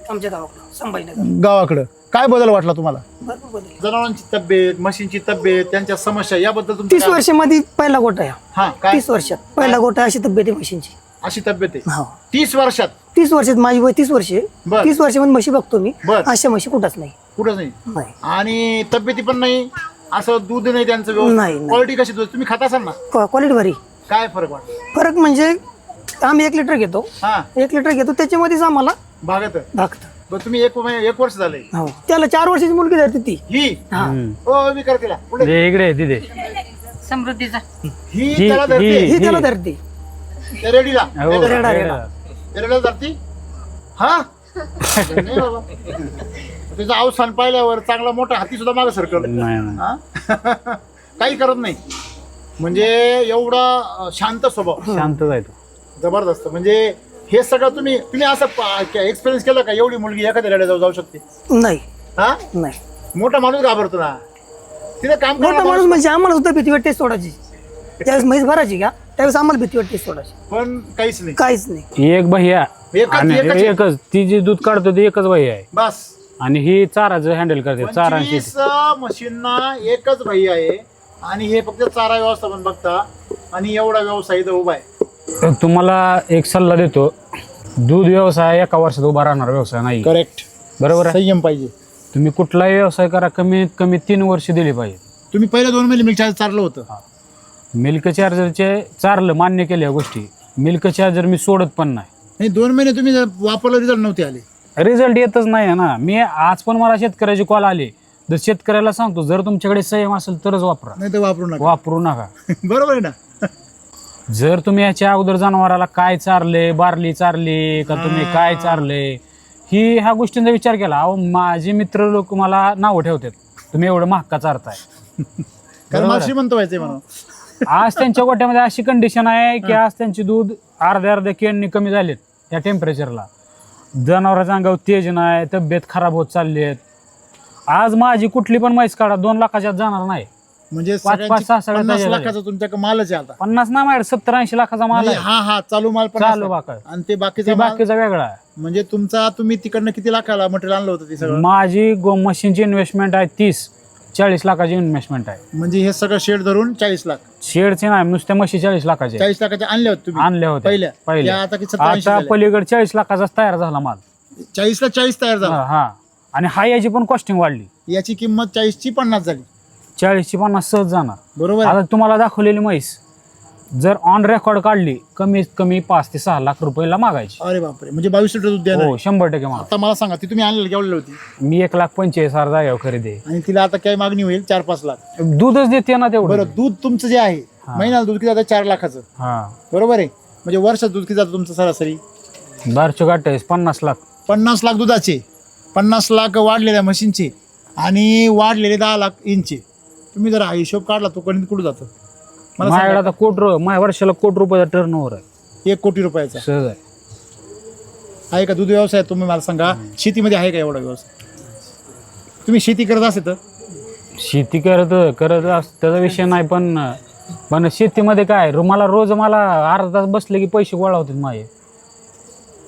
आमच्या गावाकडं संभाजीनगर. गावाकडं. काय बदल वाटला तुम्हाला भरपूर बदल. जनावरांची तब्येत, म्हशींची तब्येत, त्यांच्या समस्या याबद्दल 30 तुमचं काय- वर्षामध्ये पहिला गोटा आहे. हा काय 30 वर्षात पहिला गोटा अशी तब्येत आहे म्हशींची. अशी तब्येत आहे हो 30 वर्षात 30 वर्षात माझी वय 30 वर्षे. बर. 30 वर्षामध्ये म्हशी बघतो मी. बर. अशा म्हशी कुठंच नाही. कुठंच नाही नाही आणि तब्येती पण नाही, असं दूध नाही त्यांचं नाही, नाही. क्वालिटी कशी दूध तुम्ही खाता असाल ना, क्वालिटी भारी. काय फरक वाटतो? फरक म्हणजे आम्ही 1 लिटर घेतो. हा 1 लिटर घेतो त्याच्यामध्येच आम्हाला भागत भागतं. बरं तुम्ही एक वर्ष झालंय हो त्याला 4 वर्षाची मुलगी धरते ती. ही हा हो मी करते पुढे ते इकडे आहे तिथे समृद्धीचा ही त्याला धरते ही त्याला धरते. त्या रेडीला हो, रेडा, रेडा. त्या रेडीला धरती हा नाही बाबा. त्याचं अवसान पाहिल्यावर चांगला मोठा हाती सुद्धा मागे सरकल नाही नाही हा? काही करत नाही म्हणजे एवढा शांत स्वभाव शांत जायतो. जबरदस्त. म्हणजे हे सगळं तुम्ही असं एक्सपिरियन्स केलं का एवढी मुलगी एखाद्या रेड्या जाऊ शकते? नाही हा नाही. मोठा माणूस घाबरतो ना तिथे काम मोठा करणारा माणूस म्हणजे आम्हाला सुद्धा भीती वाटते सोडायची. त्यावेळेस म्हैस भरायची का त्यावेळेस आम्हाला भीती वाटते सोडायची. पण काहीच नाही काहीच नाही. एक भैया एकच- आणि एकच आहे. एकच ती जी दूध काढतो ती एकच भैया आहे बस आणि ही चाराचं हँडल करते. चारांची 25 मशीनना एकच भाई आहे आणि हे फक्त चारा व्यवस्थापन बघता आणि एवढा व्यवसाय इथं उभा आहे. तुम्हाला एक सल्ला देतो, दूध व्यवसाय एका वर्षात उभा राहणार व्यवसाय नाही. करेक्ट बरोबर आहे. संयम पाहिजे. तुम्ही कुठलाही व्यवसाय करा, कमीत कमी 3 वर्ष दिली पाहिजे. तुम्ही पहिल्या 2 महिने मिल्क चार्ज चाललं होतं मिल्क चार्जरचे चारलं, मान्य केल्या या गोष्टी. मिल्क चार्जर मी सोडत पण नाही. नाही 2 महिने तुम्ही जर वापरलं रिझल्ट नव्हते आले. रिझल्ट येतच नाही ना. मी आज पण मला शेतकऱ्याचे कॉल आले, जर शेतकऱ्याला सांगतो जर तुमच्याकडे संयम असेल तरच वापरा, नाही तर वापरू नका. वापरू नका. बरोबर आहे ना. जर तुम्ही याच्या अगोदर जनावराला काय चारले, बारली चारली का तुम्ही काय चारले, ही ह्या गोष्टींचा विचार केला. अहो माझे मित्र लोक मला नावं ठेवतात, तुम्ही एवढं महाग का चारताय. कारण मला श्रीमंत व्हायचंय म्हणून. आज त्यांच्या गोट्यामध्ये अशी कंडिशन आहे की आज त्यांची दूध अर्ध्या केननी कमी झालेत या टेम्परेचरला. जनावरांच्या अंगावर तेज नाही, तब्येत खराब होत चालली आहेत. आज माझी कुठली पण म्हैस काढा 2 लाखाच्या आत जाणार नाही. म्हणजे 5-5, 6 सगळ्या 50 त्याच्या लाखाचा तुमच्याकडे मालच आहे आता. 50 नाही माझ्याकडे 70-80 लाखाचा माल म्हणजे आहे. हा चालू माल 50 चालू लाख. बाका आणि ते बाकीचा ते माल बाकीचा वेगळा आहे. म्हणजे तुम्ही तिकडनं किती लाखाला मटेरियल आणलं होतं ते सगळं? माझी मशीनची इन्व्हेस्टमेंट आहे 30-40 लाखाची इन्व्हेस्टमेंट आहे. म्हणजे हे सगळं शेड धरून 40 लाख. शेडचे नाही, नुसत्या म्हशी 40 लाखाचे 40 लाखाचे आणले होते तुम्ही आणल्या होत्या पहिल्या त्या आता किती 70-80 आता झाल्या. पलीकडे 40 लाखाचाच तयार झाला माल. 40 ला 40 तयार झाला. हा आणि याची पण कॉस्टिंग वाढली. याची किंमत 40 ची 50 झाली. 40ची 50 सहज जाणार. बरोबर आहे? आता तुम्हाला दाखवलेली म्हैस जर ऑन रेकॉर्ड काढली कमीत कमी 5 ते 6 लाख रुपयाला मागायची. अरे बापरे. म्हणजे 22 लिटर दूध द्यायला. हो 100% माग. आता मला सांगा ती तुम्ही आणलेली केवढी होती मी 1,45,000 जागेवर खरेदी आहे. आणि तिला आता काय मागणी होईल? 4-5 लाख. दूधच देते ना तेवढं. बरं दूध तुमचं जे आहे महिन्याला दूध किती जातं? 4 लाखाचं. हा बरोबर आहे. म्हणजे वर्षात दूध किती जातं तुमचं सरासरी? 12-48 50 लाख. 50 लाख दुधाचे, 50 लाख वाढलेल्या मशीनचे आणि वाढलेले 10 लाख इंचे. तुम्ही जर हा हिशोब काढला तो कधी कुठं जातो मला माझ्याकडे सांगा. आता माझ्या वर्षाला ₹1 कोटी टर्न ओव्हर आहे. 1 कोटी रुपयाचा सहज आहे. आहे का दूध व्यवसाय? तुम्ही मला सांगा शेतीमध्ये आहे का एवढा व्यवसाय? तुम्ही शेती करत असे तर शेती त्याचा विषय नाही, पण शेतीमध्ये काय मला रोज अर्धा तास बसले की पैसे गोळा होतात माझे.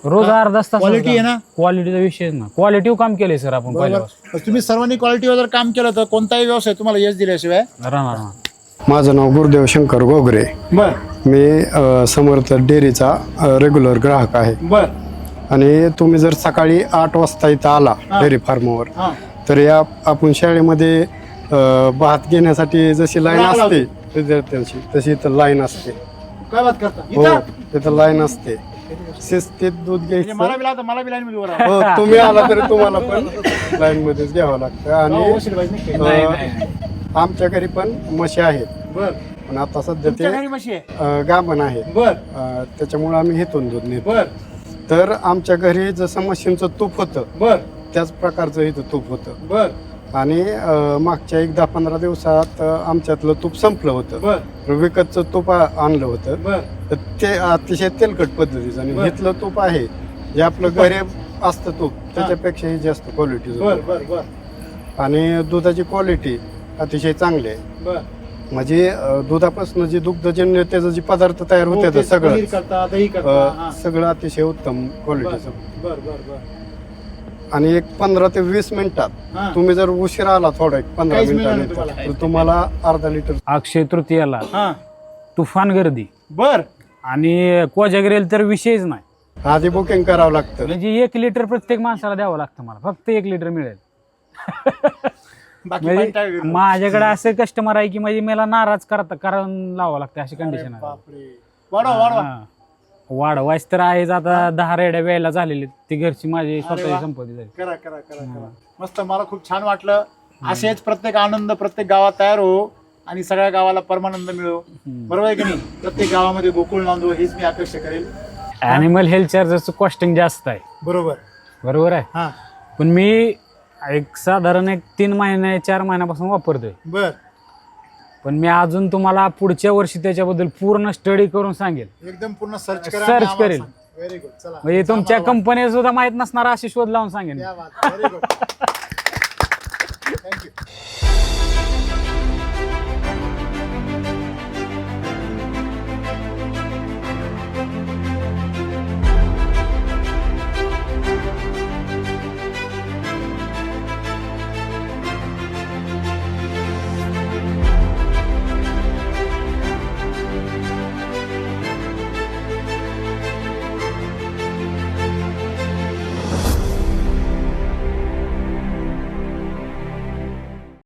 रोज अर्धा तास. क्वालिटी आहे ना? क्वालिटीचा विषय ना. क्वालिटीव काम केलंय सर आपण बरोबर. पहिल्यापासून. तुम्ही सर्वांनी क्वालिटीवर जर काम केलं तर कोणताही व्यवसाय तुम्हाला यश दिल्याशिवाय राहणार ना. माझं नाव गुरुदेव शंकर गोगरे. बर मी समर्थ डेअरीचा रेग्युलर ग्राहक आहे. बर आणि तुम्ही जर सकाळी 8 वाजता इथं आला डेअरी फार्मवर हा तर या आपण शाळेमध्ये भात घेण्यासाठी जशी लाईन रांग असते विद्यार्थ्यांची तशी इथं लाईन असते. काय बात करता हो इथं? तिथं लाईन असते. शिस्तीत दूध म्हणजे घ्यायचं. मला बी लाईन मध्ये उभं राहावं. हो तुम्ही आला तरी तुम्हाला पण लाईन मध्येच घ्यावं लागतं. हो, आणि वशील भाई, नक्की. आमच्या घरी पण म्हशी आहेत, बर पण आता सध्या तुमच्या ते घरी म्हशी आहे? गाभण आहेत. बर त्याच्यामुळे आम्ही हेतून दूध नेतो. बर तर आमच्या घरी जसं म्हशींचं तूप होतं बर त्याच प्रकारचं इथं तूप होतं. बर आणि मागच्या 10-15 दिवसात आमच्यातलं तूप संपलं होतं. बर विकतचं तूप आणलं होतं. बर तर ते अतिशय तेलकट पद्धतीचं आणि बरं. घेतलं तूप आहे जे आपलं घरी असतं तूप त्याच्यापेक्षाही जास्त क्वालिटी. बर बर बर आणि दुधाची क्वालिटी अतिशय चांगली आहे. बर म्हणजे दुधापासून जे दुग्धजन्य त्याचं जे पदार्थ तयार हो, होते ते सगळं पनीर करता, दही करता. हा. सगळं अतिशय उत्तम बर क्वालिटीचं. बर बर बर आणि एक 15 ते 20 मिनिटात हा. तुम्ही जर उशिरा आला थोडा एक 15 काहीच मिळणार नाही मिनिटानंतर तर तुम्हाला अर्धा लिटर अक्षय तृतीयाला हा तुफान गर्दी बर आणि कोजागिरीला तर विषयच नाही. आधी बुकिंग करावं लागतं. म्हणजे 1 लिटर प्रत्येक माणसाला द्यावं लागतं मला, फक्त 1 लिटर मिळेल. बाकी पाणी टाक. म्हणजे माझ्याकडे असे कस्टमर आहे की म्हणजे मला नाराज कारण लावावं लागतं, अशी कंडिशन आहे. बापरे वाढवा हा. वाढवायच तर आहेच. आता 10 रेड्या वेळेला झालेली, ती घरची माझी स्वतःची संपत्ती झाली. करा करा करा करा मस्त. मला खूप छान वाटलं. असेच प्रत्येक आनंद प्रत्येक गावात तयार हो आणि सगळ्या गावाला परमानंद मिळो. बरोबर आहे की नाही? प्रत्येक गावामध्ये गोकुळ नांदो हीच मी अपेक्षा करेल. ॲनिमल हेल्थ चार्जरचं कॉस्टिंग जास्त आहे, बरोबर. बरोबर आहे. हा पण मी साधारण 3 महिने 4 महिन्यापासून वापरतोय. बर. पण मी अजून तुम्हाला पुढच्या वर्षी त्याच्याबद्दल पूर्ण स्टडी करून सांगेल. एकदम पूर्ण सर्च करा. सर्च करेल. Very good. चला म्हणजे तुमच्या कंपनीला सुद्धा माहित नसणार अशी शोध लावून सांगेन. Very good. थँक्यू.